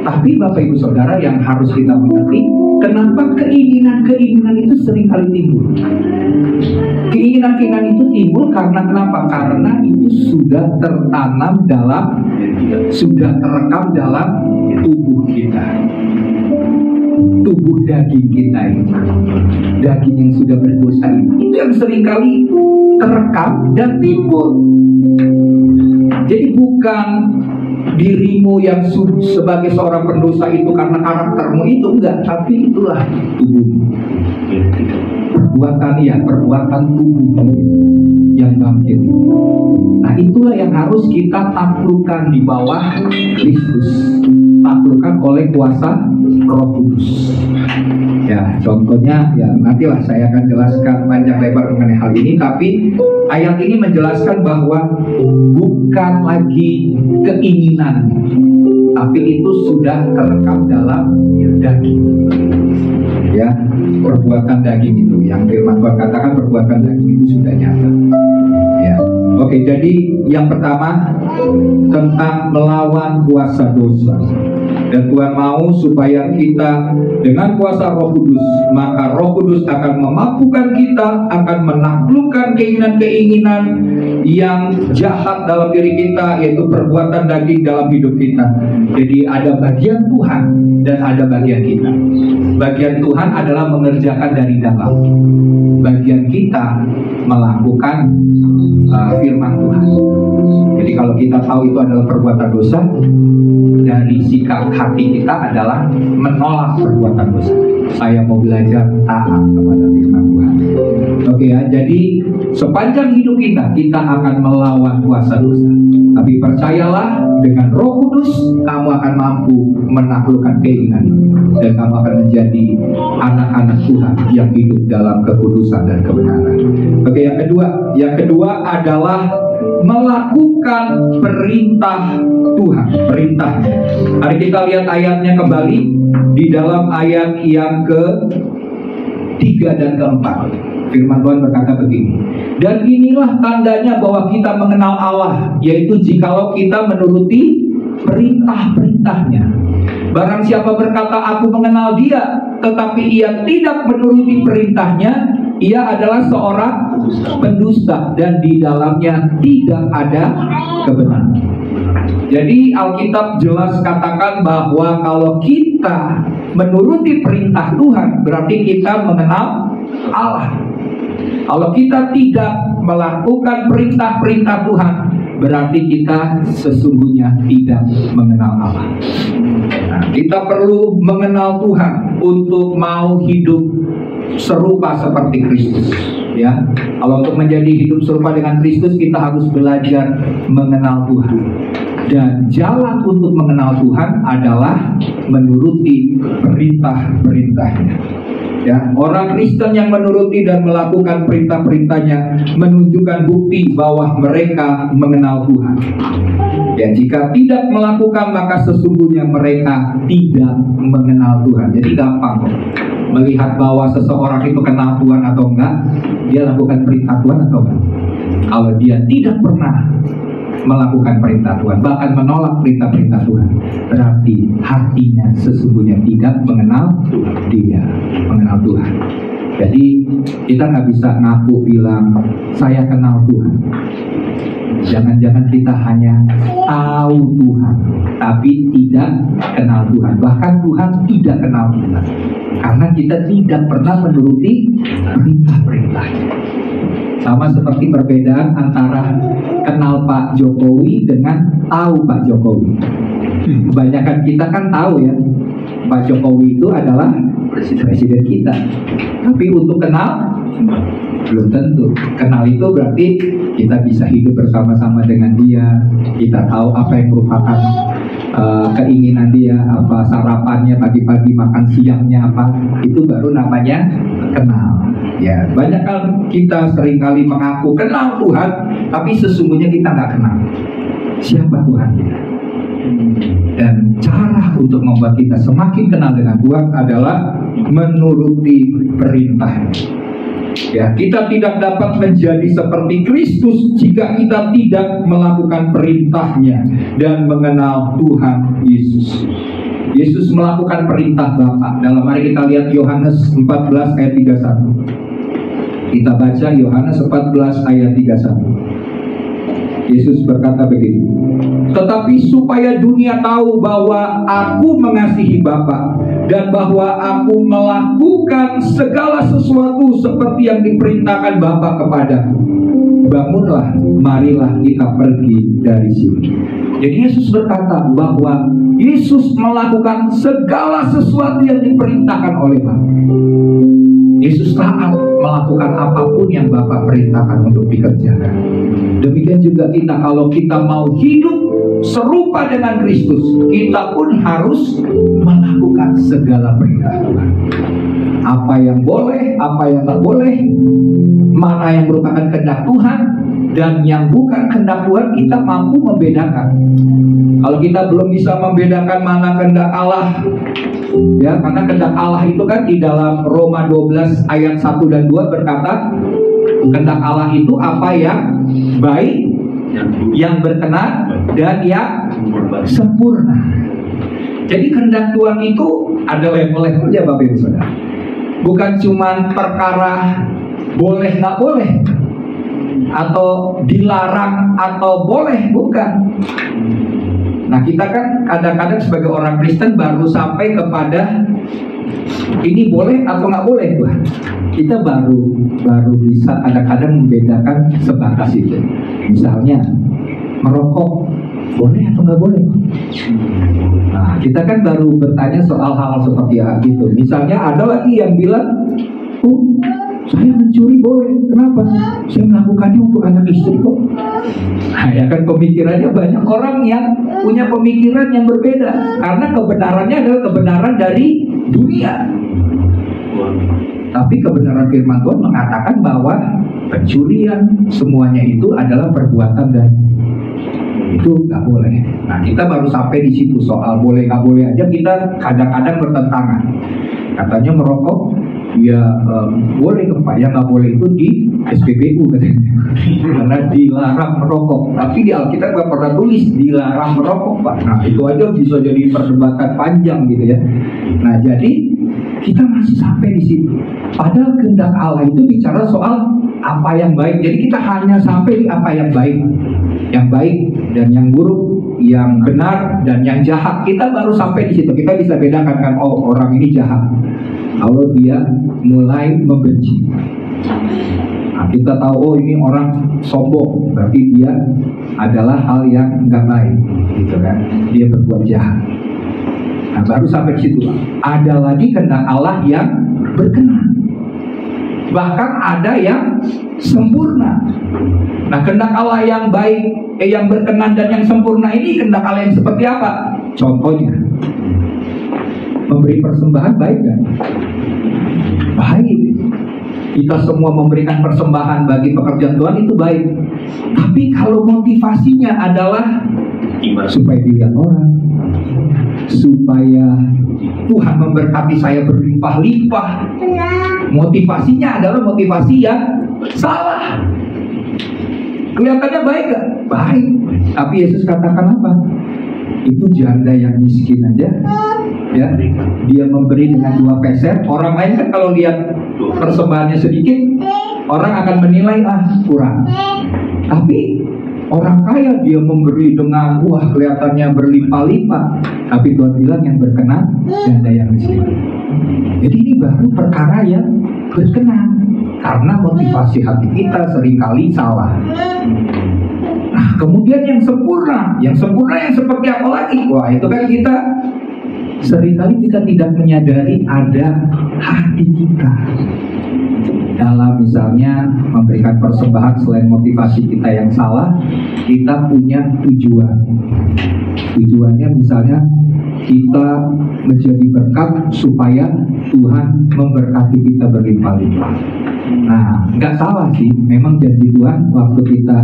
Tapi Bapak Ibu Saudara yang harus kita mengerti, kenapa keinginan-keinginan itu sering kali timbul? Keinginan-keinginan itu timbul karena kenapa? Karena itu sudah tertanam sudah terekam dalam tubuh kita, tubuh daging kita ini, daging yang sudah berdosa ini. Itu yang seringkali terekam dan timbul. Jadi bukan dirimu yang sebagai seorang pendosa itu karena karaktermu itu, enggak, tapi itulah tubuhmu. Perbuatan tubuhmu yang bangkit. Nah, itulah yang harus kita taklukkan di bawah Kristus, taklukkan oleh kuasa Roh Kudus. Ya, contohnya ya nantilah saya akan jelaskan panjang lebar mengenai hal ini, tapi ayat ini menjelaskan bahwa bukan lagi keinginan, tapi itu sudah terekam dalam daging. Ya, perbuatan daging itu yang firman Tuhan katakan, perbuatan daging itu sudah nyata. Ya. Oke, jadi yang pertama tentang melawan kuasa dosa. Dan Tuhan mau supaya kita dengan kuasa Roh Kudus, maka Roh Kudus akan memampukan kita, akan menaklukkan keinginan-keinginan yang jahat dalam diri kita, yaitu perbuatan daging dalam hidup kita. Jadi ada bagian Tuhan dan ada bagian kita. Bagian Tuhan adalah mengerjakan dari dalam. Bagian kita melakukan firman Tuhan. Jadi kalau kita tahu itu adalah perbuatan dosa, dari sikap hati kita adalah menolak perbuatan dosa. Saya mau belajar taat kepada firman Tuhan. Oke ya, jadi sepanjang hidup kita akan melawan kuasa dosa. Tapi percayalah, dengan Roh Kudus kamu akan mampu menaklukkan keinginan, dan kamu akan menjadi anak-anak Tuhan yang hidup dalam kekudusan dan kebenaran. Oke, yang kedua adalah melakukan perintah Tuhan, perintahnya. Mari kita lihat ayatnya kembali di dalam ayat yang ke-3 dan ke-4. Firman Tuhan berkata begini, dan inilah tandanya bahwa kita mengenal Allah, yaitu jikalau kita menuruti perintah-perintahnya. Barang siapa berkata aku mengenal dia, tetapi ia tidak menuruti perintahnya, ia adalah seorang pendusta, dan di dalamnya tidak ada kebenaran. Jadi Alkitab jelas katakan bahwa kalau kita menuruti perintah Tuhan, berarti kita mengenal Allah. Kalau kita tidak melakukan perintah-perintah Tuhan, berarti kita sesungguhnya tidak mengenal Allah. Nah, kita perlu mengenal Tuhan untuk mau hidup serupa seperti Kristus. Ya, kalau untuk menjadi hidup serupa dengan Kristus, kita harus belajar mengenal Tuhan. Dan jalan untuk mengenal Tuhan adalah menuruti perintah-perintahnya. Ya, orang Kristen yang menuruti dan melakukan perintah-perintahnya menunjukkan bukti bahwa mereka mengenal Tuhan. Ya, jika tidak melakukan, maka sesungguhnya mereka tidak mengenal Tuhan. Jadi gampang melihat bahwa seseorang itu kenal Tuhan atau enggak, dia lakukan perintah Tuhan atau enggak. Kalau dia tidak pernah melakukan perintah Tuhan, bahkan menolak perintah-perintah Tuhan, berarti hatinya sesungguhnya tidak mengenal Dia, mengenal Tuhan. Jadi kita nggak bisa ngaku bilang saya kenal Tuhan. Jangan-jangan kita hanya tahu Tuhan, tapi tidak kenal Tuhan. Bahkan Tuhan tidak kenal kita, karena kita tidak pernah menuruti perintah-perintahnya. Sama seperti perbedaan antara kenal Pak Jokowi dengan tahu Pak Jokowi. Kebanyakan kita kan tahu ya, Pak Jokowi itu adalah presiden kita. Tapi untuk kenal, belum tentu. Kenal itu berarti kita bisa hidup bersama-sama dengan dia. Kita tahu apa yang merupakan keinginan dia, apa sarapannya pagi-pagi, makan siangnya apa. Itu baru namanya kenal. Ya, banyak kan kita seringkali mengaku kenal Tuhan, tapi sesungguhnya kita nggak kenal siapa Tuhan kita. Dan cara untuk membuat kita semakin kenal dengan Tuhan adalah menuruti perintahnya. Ya, kita tidak dapat menjadi seperti Kristus jika kita tidak melakukan perintahnya dan mengenal Tuhan Yesus. Yesus melakukan perintah Bapa. Dalam mari kita lihat Yohanes 14 ayat 31. Kita baca Yohanes 14 ayat 31. Yesus berkata begini, tetapi supaya dunia tahu bahwa aku mengasihi Bapa dan bahwa aku melakukan segala sesuatu seperti yang diperintahkan Bapa kepadaku, bangunlah, marilah kita pergi dari sini. Jadi Yesus berkata bahwa Yesus melakukan segala sesuatu yang diperintahkan oleh Bapa. Yesus taat melakukan apapun yang Bapa perintahkan untuk dikerjakan. Demikian juga kita, kalau kita mau hidup serupa dengan Kristus, kita pun harus melakukan segala perintah Tuhan. Apa yang boleh, apa yang tak boleh, mana yang merupakan kehendak Tuhan dan yang bukan kehendak Tuhan, kita mampu membedakan. Kalau kita belum bisa membedakan mana kehendak Allah, ya, karena kehendak Allah itu kan di dalam Roma 12 ayat 1 dan 2 berkata, kehendak Allah itu apa yang baik, yang berkenan, dan yang sempurna. Jadi kehendak Tuhan itu ada level-levelnya Bapak Ibu Saudara. Bukan cuma perkara boleh nggak boleh, atau dilarang atau boleh, bukan. Nah, kita kan kadang-kadang sebagai orang Kristen baru sampai kepada ini boleh atau nggak boleh Tuhan? Kita baru bisa kadang-kadang membedakan sebatas itu. Misalnya merokok boleh atau nggak boleh? Nah, kita kan baru bertanya soal hal seperti itu. Misalnya ada lagi yang bilang, oh, saya mencuri boleh. Kenapa? Saya melakukannya untuk anak istri kok. Nah, ya kan pemikirannya banyak orang yang punya pemikiran yang berbeda. Karena kebenarannya adalah kebenaran dari dunia. Tapi kebenaran firman Tuhan mengatakan bahwa pencurian semuanya itu adalah perbuatan dan itu nggak boleh. Nah, kita baru sampai di situ soal boleh nggak boleh aja kita kadang-kadang bertentangan. Katanya merokok ya boleh Pak, ya nggak boleh itu di SPBU katanya karena dilarang merokok. Tapi di Alkitab nggak pernah tulis dilarang merokok Pak. Nah, itu aja bisa jadi perdebatan panjang gitu ya. Nah, jadi kita masih sampai di situ. Padahal kehendak Allah itu bicara soal apa yang baik. Jadi kita hanya sampai di apa yang baik. Yang baik dan yang buruk, yang benar dan yang jahat. Kita baru sampai di situ. Kita bisa bedakan kan, oh orang ini jahat kalau dia mulai membenci. Nah, kita tahu oh ini orang sombong, berarti dia adalah hal yang nggak baik, gitu kan? Dia berbuat jahat. Nah, baru sampai di situ. Ada lagi kehendak Allah yang berkenan. Bahkan ada yang sempurna. Nah, kehendak Allah yang baik, yang berkenan dan yang sempurna ini kehendak Allah yang seperti apa? Contohnya, memberi persembahan baik kan? Baik. Kita semua memberikan persembahan bagi pekerjaan Tuhan itu baik. Tapi kalau motivasinya adalah supaya dilihat orang, supaya Tuhan memberkati saya berlimpah-limpah, motivasinya adalah motivasi yang salah. Kelihatannya baik gak? Baik. Tapi Yesus katakan apa? Itu janda yang miskin aja, ya, dia memberi dengan 2 peser. Orang lain kan kalau lihat persembahannya sedikit, orang akan menilai kurang. Tapi orang kaya dia memberi dengan wah kelihatannya berlimpah-limpah. Tapi Tuhan bilang yang berkenan janda yang miskin. Jadi ini baru perkara yang berkenan. Karena motivasi hati kita seringkali salah. Nah, kemudian yang sempurna yang seperti apa lagi? Wah, itu kan kita seringkali kita tidak menyadari ada hati kita dalam misalnya memberikan persembahan. Selain motivasi kita yang salah, kita punya tujuan. Tujuannya misalnya kita menjadi berkat supaya Tuhan memberkati kita berlimpah-limpah. Nah, nggak salah sih, memang janji Tuhan waktu kita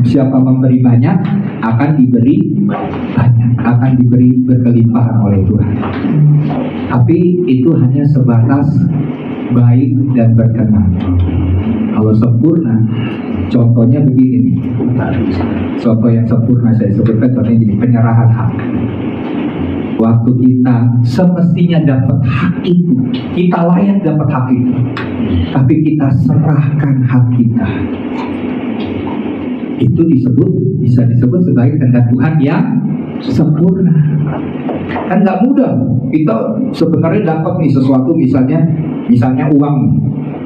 siapa memberi banyak akan diberi banyak, akan diberi berkelimpahan oleh Tuhan. Tapi itu hanya sebatas baik dan berkenan. Kalau sempurna, contohnya begini nih. Contoh yang sempurna saya sebutkan contohnya gini, penyerahan hak. Waktu kita semestinya dapat hak itu, kita layak dapat hak itu, tapi kita serahkan hak kita, itu bisa disebut sebagai kehendak Tuhan yang sempurna. Kan nggak mudah. Kita sebenarnya dapat nih sesuatu, misalnya uang,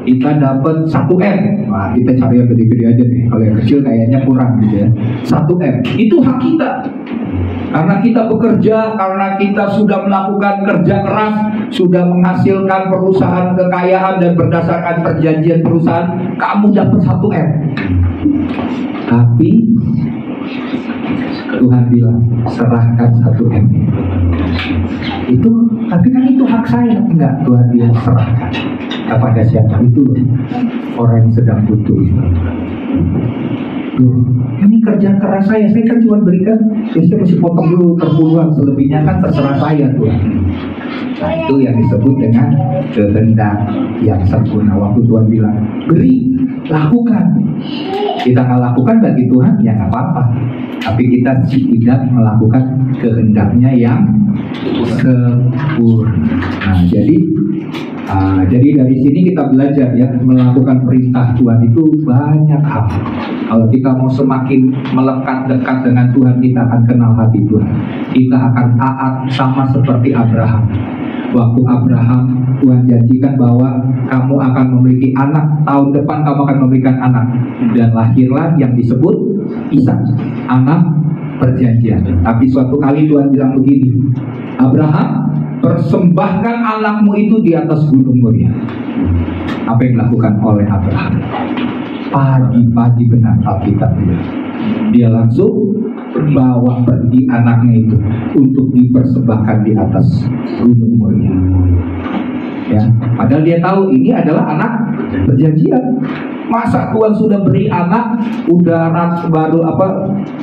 kita dapat 1M. Nah, kita cari yang gede-gede aja nih. Kalau yang kecil kayaknya kurang gitu ya. 1M itu hak kita. Karena kita bekerja, karena kita sudah melakukan kerja keras, sudah menghasilkan perusahaan kekayaan dan berdasarkan perjanjian perusahaan, kamu dapat 1M. Tapi Tuhan bilang serahkan 1M. Tapi kan itu hak saya. Enggak, Tuhan bilang serahkan kepada siapa? Itu loh, orang yang sedang butuh itu. Ini kerja keras saya kan cuma berikan, saya mesti potong dulu terpuluhan, selebihnya kan terserah saya Tuhan. Nah, itu yang disebut dengan kehendak yang sempurna. Waktu Tuhan bilang beri, lakukan, kita nggak lakukan bagi Tuhan ya nggak apa-apa, tapi kita tidak melakukan kehendaknya yang sempurna. Nah, jadi dari sini kita belajar ya, melakukan perintah Tuhan itu banyak hal. Kalau kita mau semakin melekat dekat dengan Tuhan, kita akan kenal hati Tuhan. Kita akan taat sama seperti Abraham. Waktu Abraham, Tuhan janjikan bahwa kamu akan memiliki anak, tahun depan kamu akan memberikan anak, dan lahirlah yang disebut Ishak, anak perjanjian. Tapi suatu kali Tuhan bilang begini, Abraham, persembahkan anakmu itu di atas gunung Moria. Apa yang dilakukan oleh Abraham? Pagi-pagi benar Alkitab dia langsung bawa pergi anaknya itu untuk dipersembahkan di atas gunung Moria. Ya, padahal dia tahu ini adalah anak perjanjian. Masa Tuhan sudah beri anak, udah baru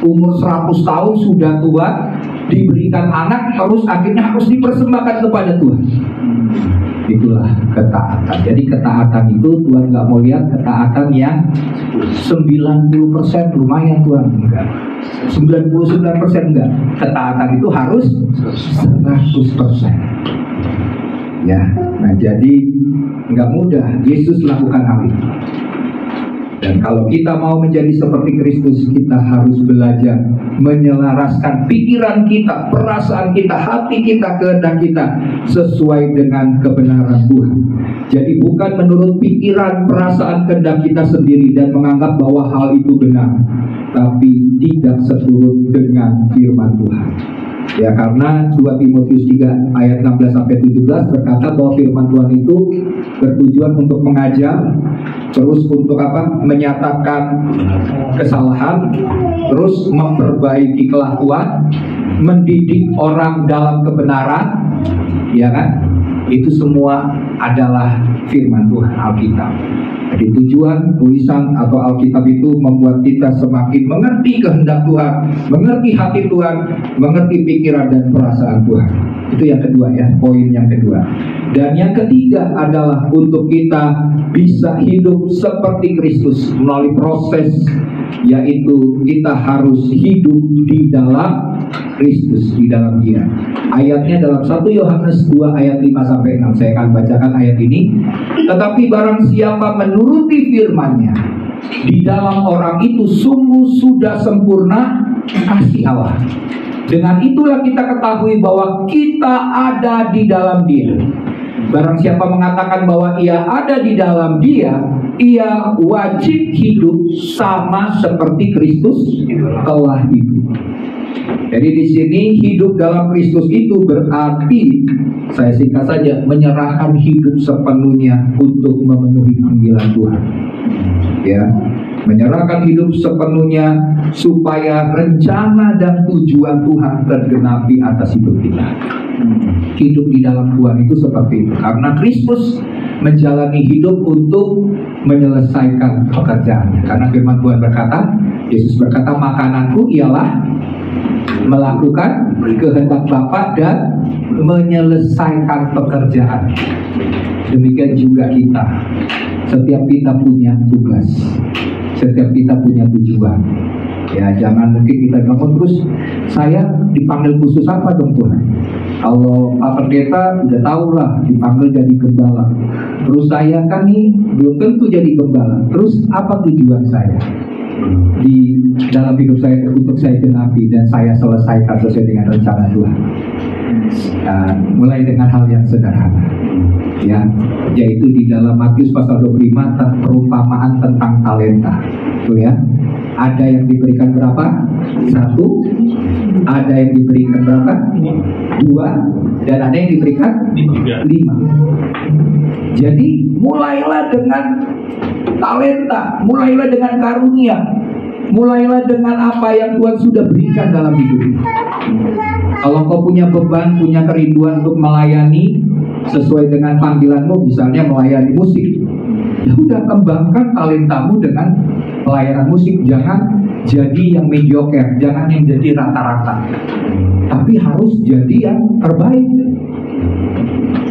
umur 100 tahun sudah tua, diberikan anak, terus akhirnya harus dipersembahkan kepada Tuhan. Itulah ketaatan. Jadi ketaatan itu Tuhan nggak mau lihat ketaatan yang 90% lumayan Tuhan, enggak. 99% enggak. Ketaatan itu harus 100%. Ya, nah jadi nggak mudah Yesus lakukan hal itu. Dan kalau kita mau menjadi seperti Kristus, kita harus belajar menyelaraskan pikiran kita, perasaan kita, hati kita, kehendak kita sesuai dengan kebenaran Tuhan. Jadi bukan menurut pikiran, perasaan, kehendak kita sendiri dan menganggap bahwa hal itu benar, tapi tidak seturut dengan firman Tuhan. Ya, karena 2 Timotius 3 ayat 16-17 berkata bahwa firman Tuhan itu bertujuan untuk mengajar, terus untuk menyatakan kesalahan, terus memperbaiki kelakuan, mendidik orang dalam kebenaran, ya kan? Itu semua adalah firman Tuhan, Alkitab. Jadi tujuan tulisan atau Alkitab itu membuat kita semakin mengerti kehendak Tuhan, mengerti hati Tuhan, mengerti pikiran dan perasaan Tuhan. Itu yang kedua ya, poin yang kedua. Dan yang ketiga adalah untuk kita bisa hidup seperti Kristus melalui proses, yaitu kita harus hidup di dalam Kristus, di dalam Dia. Ayatnya dalam 1 Yohanes 2 ayat 5-6. Saya akan bacakan ayat ini. Tetapi barang siapa menuruti firman-Nya, di dalam orang itu sungguh sudah sempurna kasih Allah. Dengan itulah kita ketahui bahwa kita ada di dalam Dia. Barang siapa mengatakan bahwa ia ada di dalam Dia, ia wajib hidup sama seperti Kristus telah hidup. Jadi di sini hidup dalam Kristus itu berarti, saya singkat saja, menyerahkan hidup sepenuhnya untuk memenuhi panggilan Tuhan. Ya, menyerahkan hidup sepenuhnya supaya rencana dan tujuan Tuhan tergenapi atas hidup kita. Hidup di dalam Tuhan itu seperti itu, karena Kristus menjalani hidup untuk menyelesaikan pekerjaannya. Karena firman Tuhan berkata, Yesus berkata, makananku ialah melakukan kehendak Bapa dan menyelesaikan pekerjaan. Demikian juga kita. Setiap kita punya tugas, setiap kita punya tujuan. Ya, jangan mungkin kita bilang terus, saya dipanggil khusus apa dong Tuhan? Kalau Pak Pendeta udah tahu lah dipanggil jadi gembala. Terus saya kan nih belum tentu jadi gembala. Terus apa tujuan saya di dalam hidup saya untuk saya genapi dan saya selesaikan sesuai dengan rencana Tuhan? Mulai dengan hal yang sederhana, ya, yaitu di dalam Matius pasal 25 perumpamaan tentang talenta. Tuh ya, ada yang diberikan berapa? 1, ada yang diberikan berapa? 2, dan ada yang diberikan 5. Jadi mulailah dengan talenta, mulailah dengan karunia, mulailah dengan apa yang Tuhan sudah berikan dalam hidup. Kalau kau punya beban, punya kerinduan untuk melayani sesuai dengan panggilanmu, misalnya melayani musik, ya udah kembangkan talentamu dengan pelayanan musik. Jangan jadi yang mediocre, jangan yang jadi rata-rata, tapi harus jadi yang terbaik.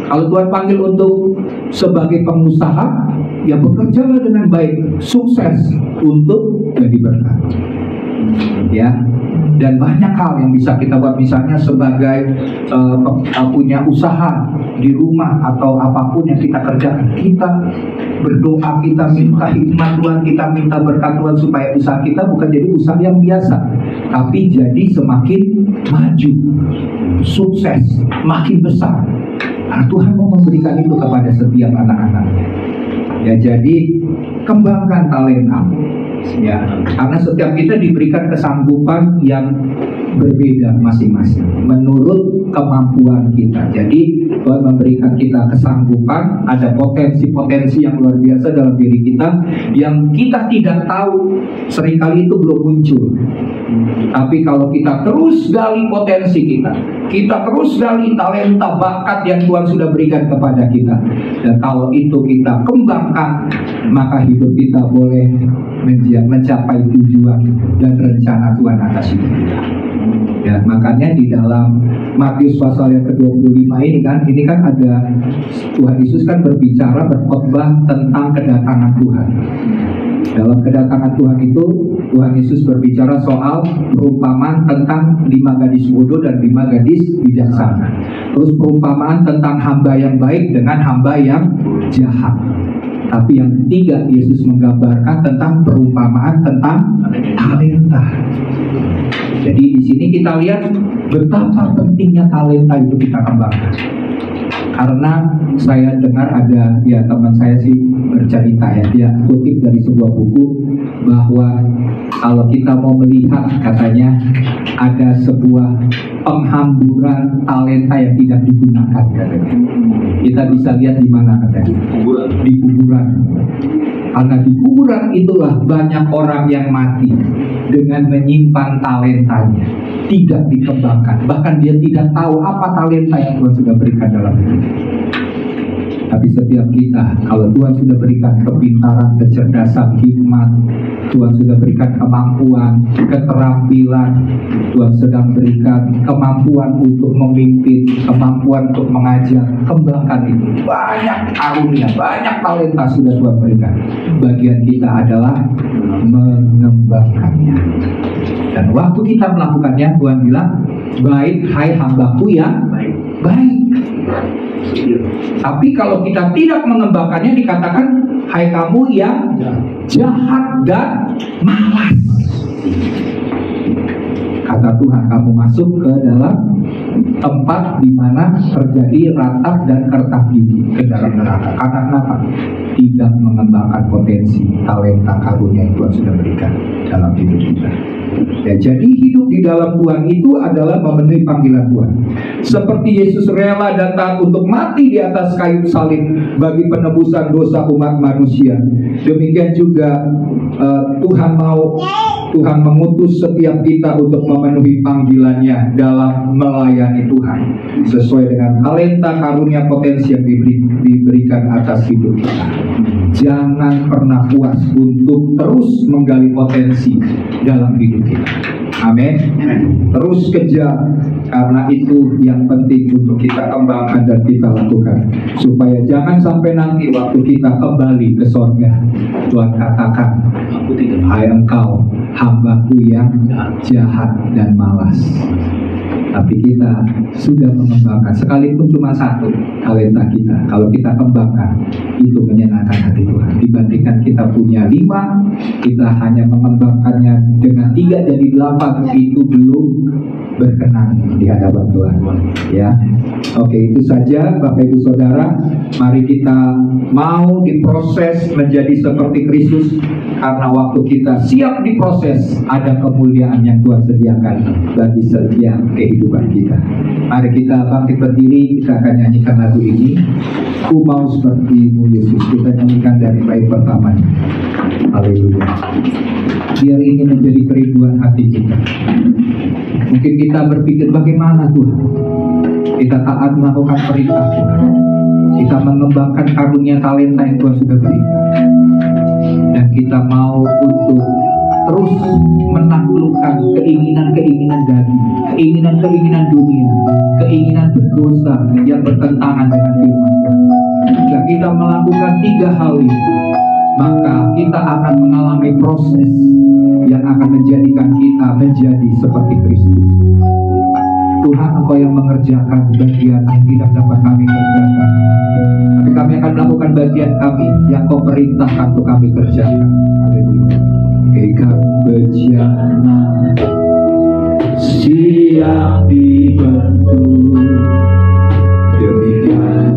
Kalau Tuhan panggil untuk sebagai pengusaha, ya bekerjalah dengan baik, sukses untuk jadi berkat. Ya, dan banyak hal yang bisa kita buat, misalnya sebagai punya usaha di rumah atau apapun yang kita kerjakan, kita berdoa, kita minta hikmat Tuhan, kita minta berkat Tuhan supaya usaha kita bukan jadi usaha yang biasa, tapi jadi semakin maju, sukses, makin besar. Nah, Tuhan mau memberikan itu kepada setiap anak-anaknya. Ya, jadi kembangkan talenta. Ya, karena setiap kita diberikan kesanggupan yang berbeda masing-masing menurut kemampuan kita. Jadi Tuhan memberikan kita kesanggupan, ada potensi-potensi yang luar biasa dalam diri kita yang kita tidak tahu, seringkali itu belum muncul. Tapi kalau kita terus gali potensi kita terus gali talenta bakat yang Tuhan sudah berikan kepada kita, dan kalau itu kita kembangkan, maka hidup kita boleh mencapai tujuan dan rencana Tuhan atas hidup kita. Ya, makanya di dalam Matius pasal yang ke-25 ini kan ada Tuhan Yesus kan berkhotbah tentang kedatangan Tuhan. Dalam kedatangan Tuhan itu, Tuhan Yesus berbicara soal perumpamaan tentang 5 gadis bodoh dan 5 gadis bijaksana. Terus perumpamaan tentang hamba yang baik dengan hamba yang jahat. Tapi yang ketiga, Yesus menggambarkan tentang perumpamaan tentang talenta. Jadi di sini kita lihat betapa pentingnya talenta itu kita kembangkan. Karena saya dengar ada teman saya sih bercerita, dia kutip dari sebuah buku bahwa kalau kita mau melihat, katanya ada sebuah penghamburan talenta yang tidak digunakan, katanya. Kita bisa lihat di mana, katanya? Di kuburan. Karena di kuburan itulah banyak orang yang mati dengan menyimpan talentanya, tidak dikembangkan. Bahkan dia tidak tahu apa talenta yang Tuhan sudah berikan dalam hidup. Tapi setiap kita, kalau Tuhan sudah berikan kepintaran, kecerdasan, hikmat, Tuhan sudah berikan kemampuan, keterampilan, Tuhan sedang berikan kemampuan untuk memimpin, kemampuan untuk mengajar, kembangkan itu. Banyak karunia, banyak talenta sudah Tuhan berikan. Bagian kita adalah mengembangkannya. Dan waktu kita melakukannya, Tuhan bilang, baik hai hambaku yang baik. Tapi kalau kita tidak mengembangkannya, dikatakan hai kamu yang jahat dan malas. Kata Tuhan, kamu masuk ke dalam tempat di mana terjadi ratap dan kertak gigi, ke dalam neraka. Karena kenapa? Tidak mengembangkan potensi talenta karunia yang Tuhan sudah berikan dalam hidup kita. Ya, jadi hidup di dalam Tuhan itu adalah memenuhi panggilan Tuhan. Seperti Yesus rela dan taat untuk mati di atas kayu salib bagi penebusan dosa umat manusia, demikian juga Tuhan mengutus setiap kita untuk memenuhi panggilannya dalam melayani Tuhan sesuai dengan talenta karunia potensi yang diberikan atas hidup kita. Jangan pernah puas untuk terus menggali potensi dalam hidup kita. Amin. Terus kejar, karena itu yang penting untuk kita kembangkan dan kita lakukan, supaya jangan sampai nanti waktu kita kembali ke surga, Tuhan katakan, hai engkau hambaku yang jahat dan malas. Tapi kita sudah mengembangkan, sekalipun cuma satu talenta kita, kalau kita kembangkan, itu menyenangkan hati Tuhan. Dibandingkan kita punya 5, kita hanya mengembangkannya dengan 3 jadi 8, itu belum berkenan di hadapan Tuhan. Ya, oke, itu saja Bapak Ibu Saudara. Mari kita mau diproses menjadi seperti Kristus, karena waktu kita siap diproses, ada kemuliaan yang Tuhan sediakan bagi setiap kehidupan kita. Mari kita bangkit berdiri, kita akan nyanyikan lagu ini, Ku Mau Seperti-Mu Yesus. Kita nyanyikan dari bait pertamanya. Haleluya. Biar ini menjadi kerinduan hati kita. Mungkin kita berpikir, bagaimana Tuhan kita taat melakukan perintah Tuhan, kita mengembangkan karunia talenta yang Tuhan sudah berikan, dan kita mau untuk terus menaklukkan keinginan-keinginan daging, keinginan-keinginan dunia, keinginan berdosa yang bertentangan dengan firman Tuhan. Jika kita melakukan 3 hal itu, maka kita akan mengalami proses yang akan menjadikan kita menjadi seperti Kristus. Tuhan, Engkau yang mengerjakan bagian yang tidak dapat kami kerjakan, tapi kami akan melakukan bagian kami yang Kau perintahkan untuk kami kerjakan. Haleluya. Kekal bejana siap dibentuk, demikian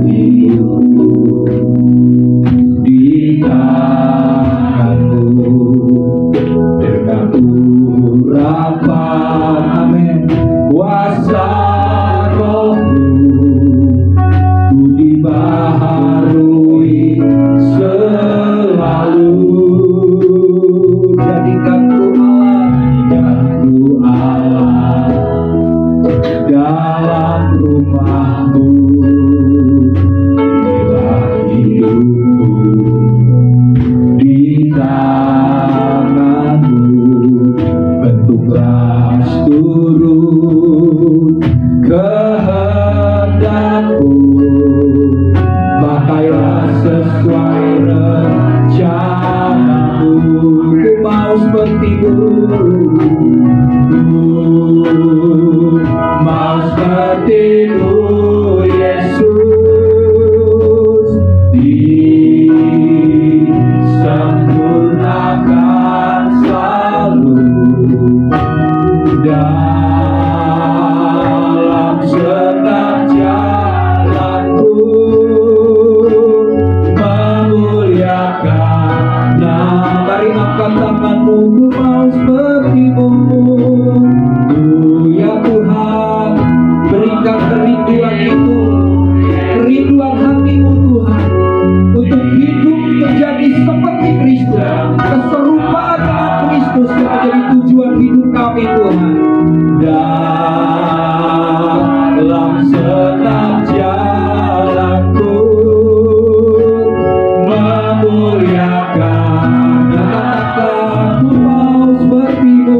sesuai rencana-Mu. Ku mau seperti-Mu, mau seperti-Mu Yesus, disempurnakan selalu dalam setiap jalanku, memuliakan Nama. Mari angkat tanganmu, ku mau seperti-Mu. Ya Tuhan, berikan kerinduan itu, kerinduan hati-Mu Tuhan, untuk hidup menjadi seperti Kristus. Keserupaan dengan Kristus yang menjadi tujuan hidup kami Tuhan. Dalam setiap jalanku, memuliakan Katakan, ku mau seperti-Mu,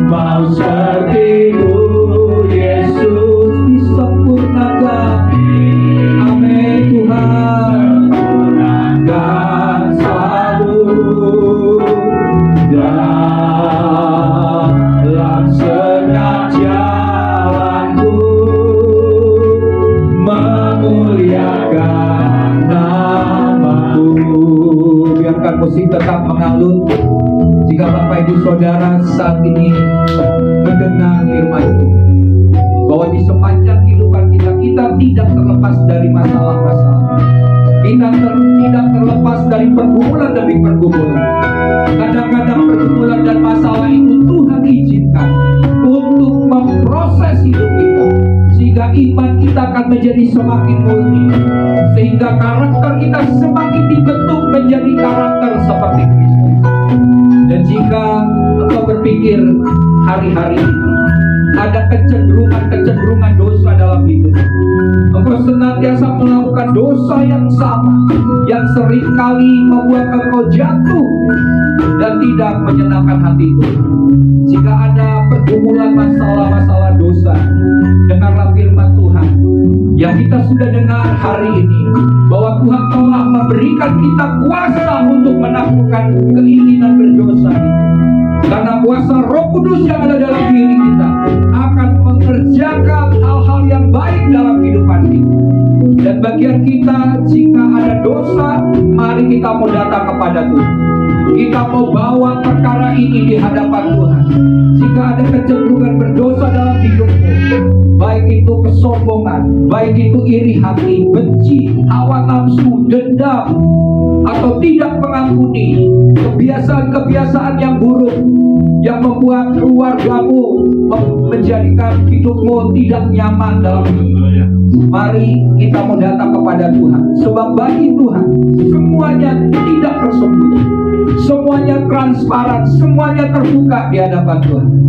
mau seperti-Mu Yesus, disempurnakan. Amin Tuhan, sempurnakan selalu dalam setiap jalanku, memuliakan Nama-Mu. Biarkan musik tetap mengalun. Jika Bapak Ibu Saudara saat ini mendengar firman itu, bahwa di sepanjang kehidupan kita tidak terlepas dari masalah-masalah. Kita tidak terlepas dari pergumulan demi pergumulan. Kadang-kadang pergumulan dan masalah itu Tuhan izinkan untuk memproses hidup kita, sehingga iman kita akan menjadi semakin murni, sehingga karakter kita semakin dibentuk menjadi karakter seperti Kristus. Dan jika engkau berpikir hari-hari ini ada kecenderungan dosa dalam hidup, engkau senantiasa melakukan dosa yang sama, yang seringkali membuat engkau jatuh dan tidak menyenangkan hati Tuhan. Jika ada pergumulan masalah-masalah dosa, dengarlah firman Tuhan yang kita sudah dengar hari ini, bahwa Tuhan telah memberikan kita kuasa untuk menaklukkan keinginan berdosa itu. Karena kuasa Roh Kudus yang ada dalam diri kita akan mengerjakan hal-hal yang baik dalam kehidupan kita. Dan bagian kita, jika ada dosa, mari kita mau datang kepada Tuhan. Kita mau bawa perkara ini di hadapan Tuhan. Jika ada kecenderungan berdosa dalam hidupmu, baik itu kesombongan, baik itu iri hati, benci, hawa nafsu, dendam, atau tidak mengampuni, kebiasaan-kebiasaan yang buruk yang membuat keluargamu, menjadikan hidupmu tidak nyaman dalam hidupnya, mari kita mau datang kepada Tuhan. Sebab bagi Tuhan semuanya tidak tersembunyi, semuanya transparan, semuanya terbuka di hadapan Tuhan.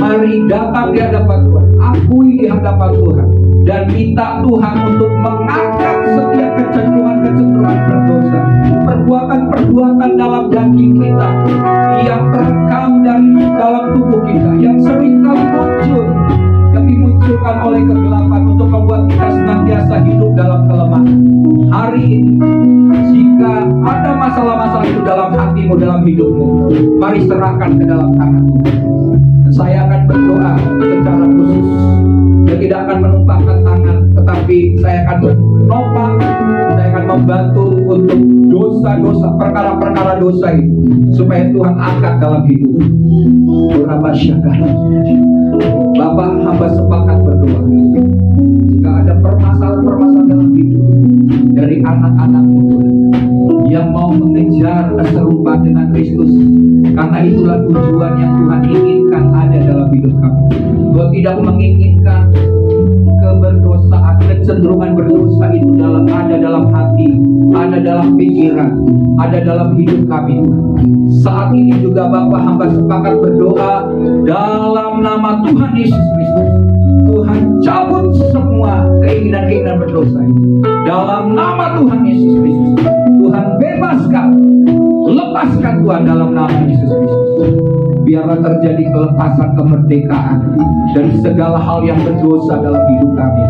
Mari datang di hadapan Tuhan, akui di hadapan Tuhan, dan minta Tuhan untuk mengangkat setiap kecenderungan berdosa, perbuatan-perbuatan dalam daging kita yang terekam dari dalam tubuh kita, yang seringkali muncul, yang dimunculkan oleh kegelapan untuk membuat kita senantiasa hidup dalam kelemahan. Hari ini, jika ada masalah-masalah itu dalam hatimu, dalam hidupmu, mari serahkan ke dalam tangan Tuhan. Saya akan berdoa secara khusus, dan tidak akan menumpahkan tangan, tetapi saya akan menopang, saya akan membantu untuk dosa-dosa, perkara-perkara dosa itu, supaya Tuhan angkat dalam hidup. Bapak, hamba sepakat berdoa. Jika ada permasalahan-permasalahan dalam hidup dari anak-anakmu yang mau mengejar keserupaan dengan Kristus, karena itulah tujuan yang Tuhan inginkan ada dalam hidup kami. Tuhan tidak menginginkan keberdosaan, kecenderungan berdosa itu ada dalam hati, ada dalam pikiran, ada dalam hidup kami. Saat ini juga Bapak, hamba sepakat berdoa dalam nama Tuhan Yesus Kristus. Tuhan cabut semua keinginan-keinginan berdosa itu. Dalam nama Tuhan Yesus Kristus, Tuhan bebaskan, lepaskan Tuhan dalam nama Yesus Kristus. Biarlah terjadi kelepasan, kemerdekaan dari segala hal yang berdosa dalam hidup kami.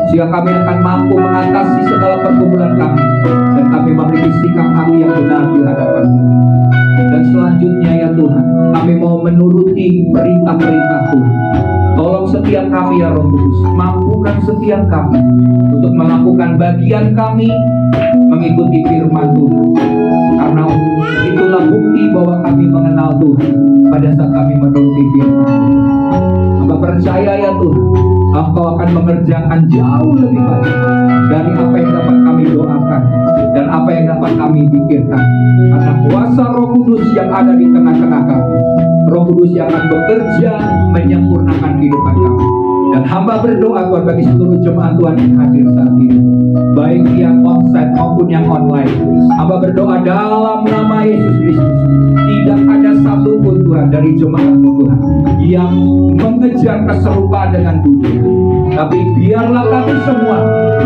sehingga kami akan mampu mengatasi segala pergumulan kami, dan kami memiliki sikap hati yang benar di hadapan Tuhan. Dan selanjutnya ya Tuhan, kami mau menuruti perintah-perintah Tuhan. Tolong setiap kami ya Roh Kudus, mampukan setiap kami untuk melakukan bagian kami mengikuti firman Tuhan. Karena itulah bukti bahwa kami mengenal Tuhan pada saat kami menuruti firman. Hamba percaya ya Tuhan, Engkau akan mengerjakan jauh lebih baik dari apa yang dapat kami doakan dan apa yang dapat kami pikirkan. Karena kuasa Roh Kudus yang ada di tengah-tengah kami, Roh Kudus yang akan bekerja menyempurnakan kehidupan kami. Dan hamba berdoa Tuhan bagi seluruh jemaat Tuhan yang hadir saat ini, baik yang onsite maupun yang online. Hamba berdoa dalam nama Yesus Kristus, tidak ada satupun Tuhan dari jemaat-Mu Tuhan yang mengejar keserupaan dengan dunia, tapi biarlah kami semua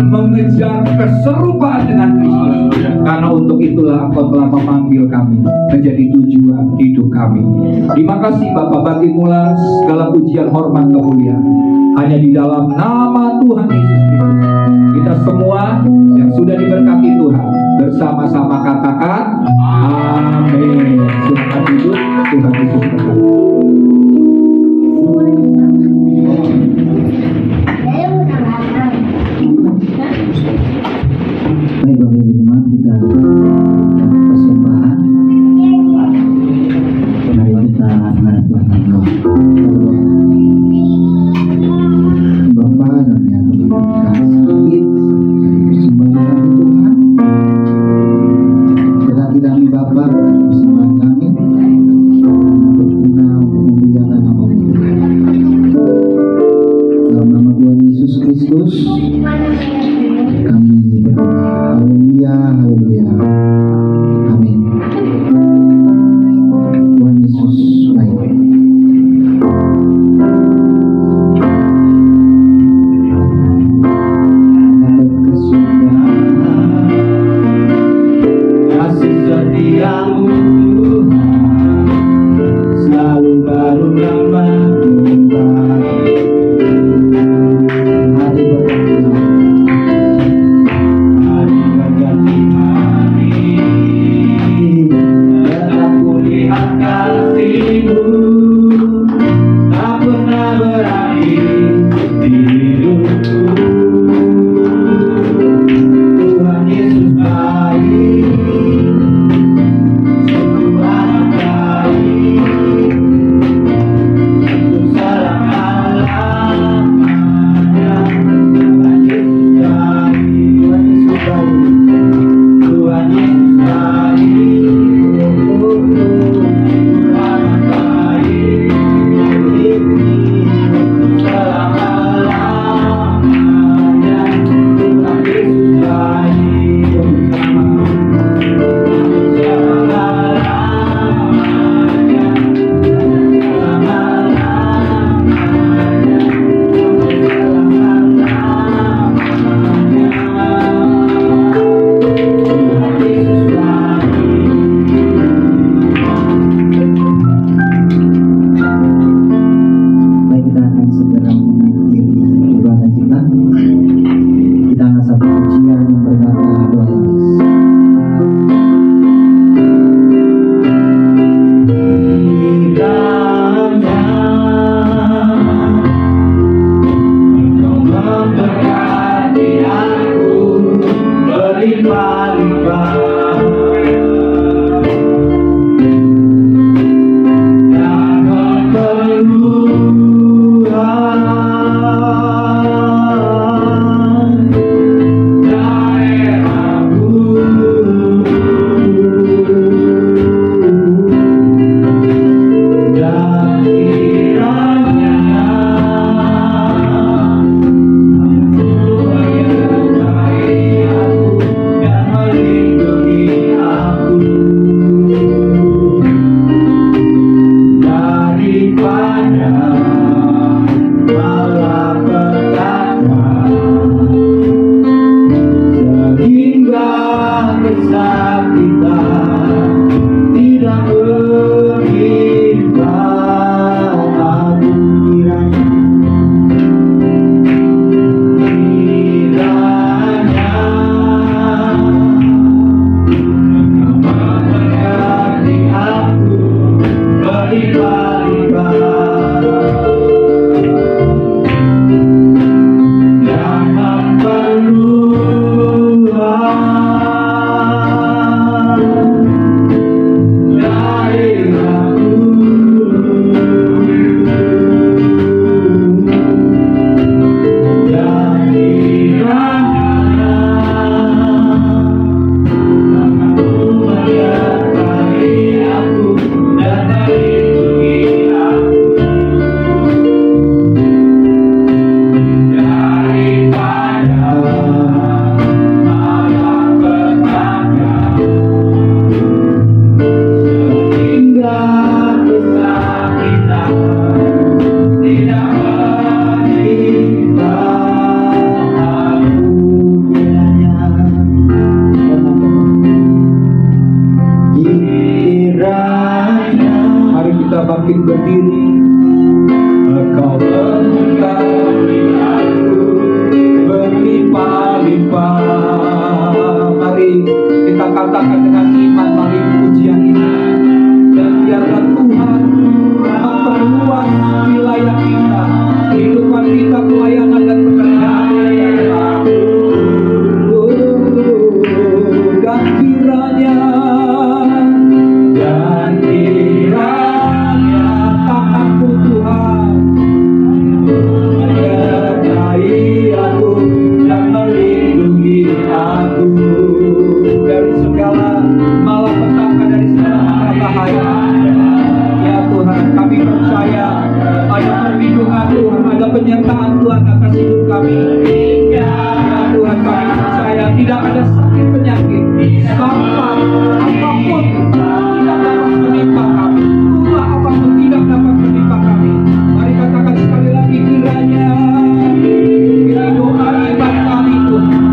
mengejar keserupaan dengan Kristus. Karena untuk itulah Engkau telah memanggil kami menjadi tujuan hidup kami. Terima kasih Bapa, bagi mula segala pujian, hormat, kemuliaan hanya di dalam nama Tuhan Yesus Kristus. Kita semua yang sudah diberkati Tuhan bersama-sama katakan amin. Silakan duduk. Tuhan Yesus berkati. Baik Bapak Ibu jemaat, kita persembahan. Mari kita menghadap Tuhan doa. Bapa, kami akan memberikan sedikit persembahan Tuhan. Berkati kami Bapa, persembahan kami berguna untuk memuliakan nama Tuhan. Dalam nama Tuhan Yesus Kristus kami berdoa. Haleluya, haleluya. Amin. Tuhan Yesus baik. Kasih setiamu Tuhan selalu baru nama Tuhan. Mari berdoa. Hari berganti hari, penyertaan Tuhan atas hidup kami. Ya Tuhan, kami percaya tidak ada sakit penyakit, sampai apapun tidak dapat menimpa kami. Tuhan apapun tidak dapat menimpa kami. Mari katakan sekali lagi, kiranya ini doa iman kami Tuhan,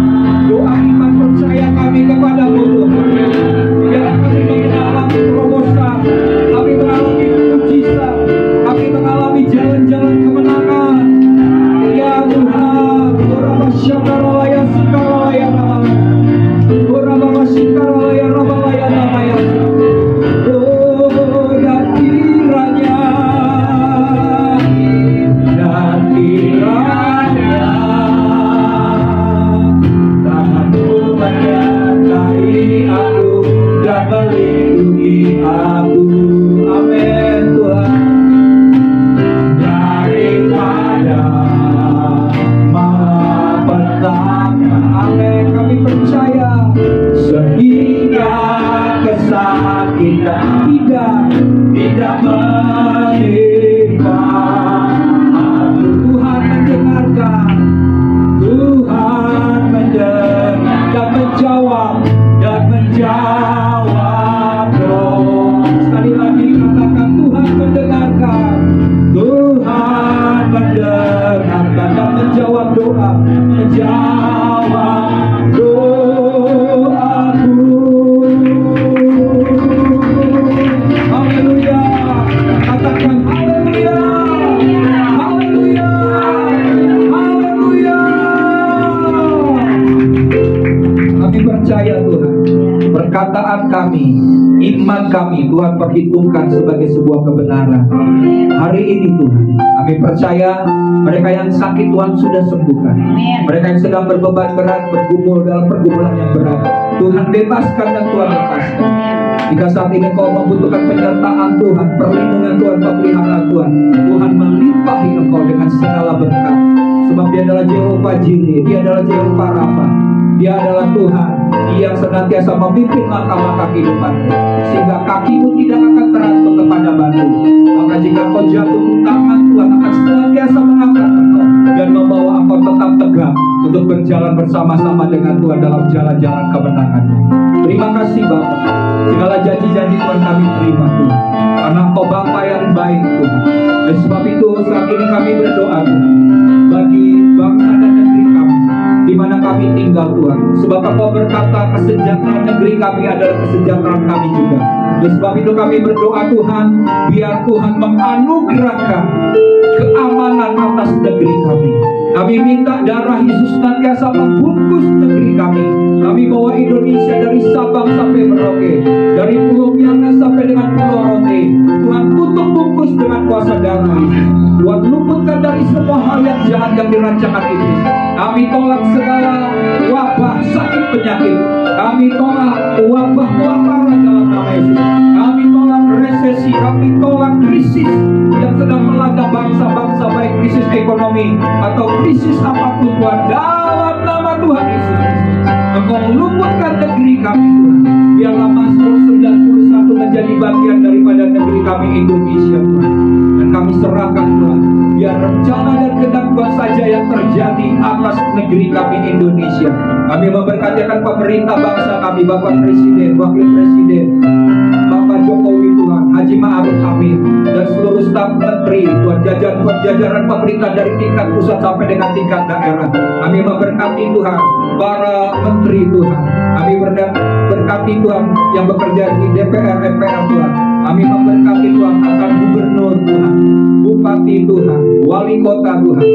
doa iman percaya kami kepada-Mu Tuhan. Biar kami mengalami terobosan, kami mengalami mujizat, kami mengalami jalan-jalan kemenangan. Ya Tuhan, Ora Syakaralaya Sikaralaya Namaya, Ora Sikaralaya Namaya Namaya. Oh, dan kiranya tangan-Mu menyertai aku dan melindungi aku. Amin Tuhan. Daripada malapetaka, amin, kami percaya, sehingga kesakitan tidak menimpa aku. Tuhan mendengarkan, Tuhan mendengar dan menjawab doa. Sekali lagi katakan, Tuhan mendengarkan, Tuhan mendengarkan dan menjawab doa, menjawab doaku. Haleluya, katakan haleluya, haleluya, haleluya. Kami percaya Tuhan, perkataan kami, iman kami Tuhan perhitungkan sebagai sebuah kebenaran. Hari ini Tuhan, kami percaya mereka yang sakit Tuhan sudah sembuhkan. Mereka yang sedang berbeban berat, bergumul dalam pergumulan yang berat, Tuhan bebaskan dan Tuhan lepaskan. Jika saat ini kau membutuhkan penyertaan Tuhan, perlindungan Tuhan, pemeliharaan Tuhan, Tuhan melimpahi engkau dengan segala berkat. Sebab Dia adalah Jehovah Jireh, Dia adalah Jehovah Rafa, Dia adalah Tuhan yang senantiasa memimpin langkah-langkah kehidupan, sehingga kakimu tidak akan terantuk kepada batu. Maka jika kau jatuh, tangan Tuhan akan senantiasa mengangkat engkau dan membawa engkau tetap tegak untuk berjalan bersama-sama dengan Tuhan dalam jalan-jalan kemenangannya. Terima kasih Bapa, segala janji-janji Tuhan kami terima Tuhan, karena Engkau Bapa yang baik Tuhan. Dan sebab itu saat ini kami berdoa Tuhan, bagi bangsa dan negeri kami di mana kami tinggal Tuhan. Sebab Engkau berkata kesejahteraan negeri kami adalah kesejahteraan kami juga. Dan sebab itu kami berdoa Tuhan, biar Tuhan menganugerahkan keamanan atas negeri kami. Kami minta darah Yesus senantiasa membungkus negeri kami. Kami bawa Indonesia dari Sabang sampai Merauke, dari Pulau Miangas sampai dengan Pulau Rote. Tuhan tutup bungkus dengan kuasa darah Yesus. Tuhan luputkan dari semua hal yang jahat yang dirancangkan iblis. Kami tolak segala wabah sakit penyakit. Kami tolak wabah kelaparan dalam nama Yesus. Kami tolak resesi. Kami tolak krisis yang sedang melanda bangsa-bangsa, baik krisis ekonomi atau krisis apapun Tuhan, dalam nama Tuhan Yesus. Engkau luputkan negeri kami Tuhan. Biarlah Mazmur 91 menjadi bagian daripada negeri kami Indonesia Tuhan. Dan kami serahkan Tuhan, biar rencana dan kehendak Tuhan saja yang terjadi atas negeri kami Indonesia. Kami memberkati akan pemerintah bangsa kami, Bapak Presiden, Wakil Presiden, Bapak Jokowi Tuhan, Haji Ma'ruf Amin, dan seluruh staf menteri Tuhan, jajaran pemerintah dari tingkat pusat sampai dengan tingkat daerah. Kami memberkati Tuhan para menteri Tuhan. Kami berkati Tuhan yang bekerja di DPR, MPR Tuhan. Kami memberkati Tuhan akan gubernur Tuhan, bupati Tuhan, wali kota Tuhan,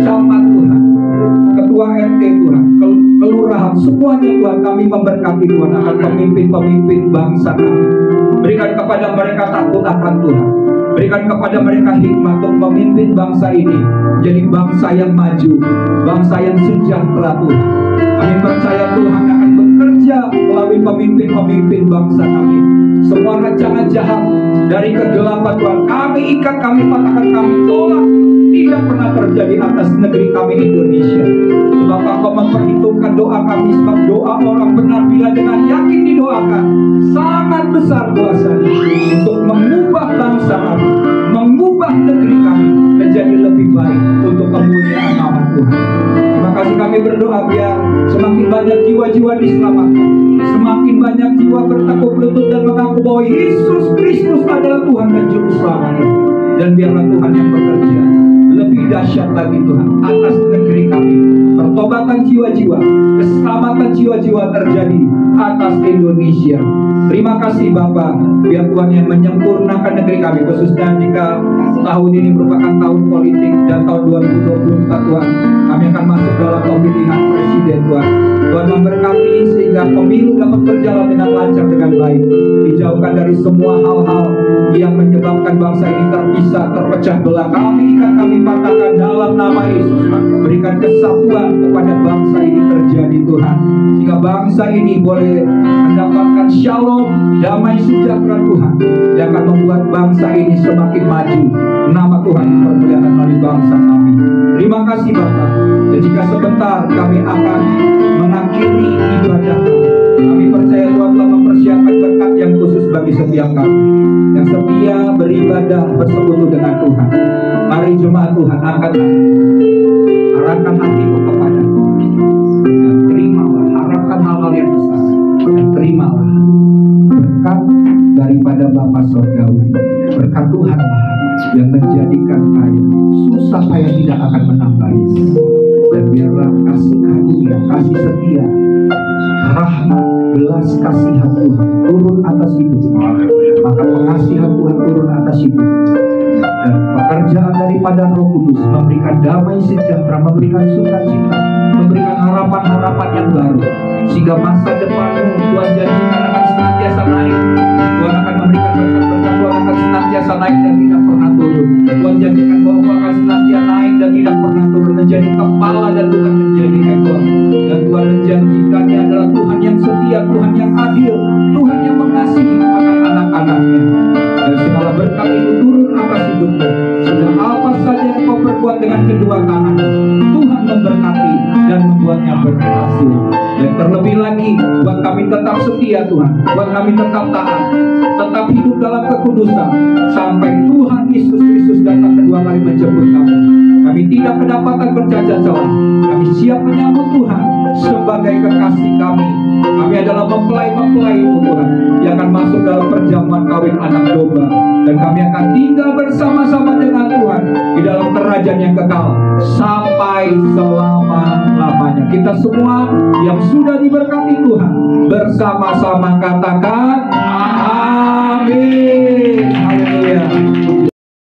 camat Tuhan, ketua RT Tuhan, kelurahan, semuanya Tuhan. Kami memberkati Tuhan akan pemimpin-pemimpin bangsa kami. Berikan kepada mereka takut akan Tuhan. Berikan kepada mereka hikmat untuk memimpin bangsa ini jadi bangsa yang maju, bangsa yang sejahtera Tuhan. Kami percaya Tuhan akan bekerja melalui pemimpin-pemimpin bangsa kami. Semua rancangan jahat dari kegelapan Tuhan, kami ikat, kami patahkan, kami tolak. Tidak pernah terjadi atas negeri kami Indonesia. Sebab Engkau memperhitungkan doa kami. Sebab doa orang benar bila dengan yakin didoakan, sangat besar kuasanya untuk mengubah bangsa kami, mengubah negeri kami menjadi lebih baik untuk berdoa biar semakin banyak jiwa-jiwa diselamatkan, semakin banyak jiwa bertekuk lutut dan mengaku bahwa Yesus Kristus adalah Tuhan dan Juru Selamat. Dan biarlah Tuhan yang bekerja lebih dahsyat lagi Tuhan atas negeri kami. Pertobatan jiwa-jiwa, keselamatan jiwa-jiwa terjadi atas Indonesia. Terima kasih Bapa, biar Tuhan yang menyempurnakan negeri kami, khususnya jika tahun ini merupakan tahun politik dan tahun 2024 Tuhan, kami akan masuk dalam pemilihan presiden Tuhan. Tuhan memberkati sehingga pemilu dapat berjalan dengan lancar, dengan baik, dijauhkan dari semua hal-hal yang menyebabkan bangsa ini terpisah, terpecah belah. Kami patahkan dalam nama Yesus. Berikan kesatuan kepada bangsa ini terjadi Tuhan, sehingga bangsa ini boleh mendapatkan shalom, damai sejahtera Tuhan, yang akan membuat bangsa ini semakin maju. Nama Tuhan dipermuliakan melalui bangsa kami. Terima kasih Bapa. Dan jika sebentar kami akan mengakhiri ibadah, kami percaya Tuhan telah mempersiapkan berkat yang khusus bagi setiap kami yang setia beribadah bersekutu dengan Tuhan. Mari jemaat Tuhan, angkat arahkan hatimu kepada Tuhan dan terimalah, harapkan hal-hal yang besar dan terimalah berkat daripada Bapa Surgawi. Berkat Tuhanlah yang menjadikan kaya, susah payah tidak akan menambah. Dan biarlah kasih karunia, kasih setia, rahmat, belas kasihan Tuhan turun atas hidup. Maka pengasihan Tuhan turun atas hidup. Dan pekerjaan daripada Roh Kudus memberikan damai sejahtera, memberikan sukacita, memberikan harapan-harapan yang baru, sehingga masa depanmu Tuhan janjikan akan senantiasa naik. Tuhan akan memberikan berkat-berkat, Tuhan akan senantiasa naik dan tidak pernah turun. Tuhan janjikan bahwa Tuhan akan senantiasa naik dan tidak pernah turun, menjadi kepala dan bukan menjadi ekor. Dan Tuhan menjanjikannya adalah Tuhan yang setia, Tuhan yang adil, Tuhan yang mengasihi akan anak-anaknya. Dan segala berkat itu turun atas hidupmu, sehingga apa saja yang kau perbuat dengan kedua tangan, Tuhan memberkati dan membuatnya berhasil. Dan terlebih lagi, buat kami tetap setia Tuhan, buat kami tetap taat, tetap hidup dalam kekudusan sampai Tuhan Yesus Kristus datang kedua kali menjemput kami. Kami tidak kedapatan bercacat celah. Kami siap menyambut Tuhan sebagai kekasih kami. Kami adalah mempelai-mempelai-Mu Tuhan, yang akan masuk dalam perjamuan kawin anak domba. Dan kami akan tinggal bersama-sama dengan Tuhan di dalam kerajaan yang kekal sampai selama-lamanya. Kita semua yang sudah diberkati Tuhan bersama-sama katakan amin.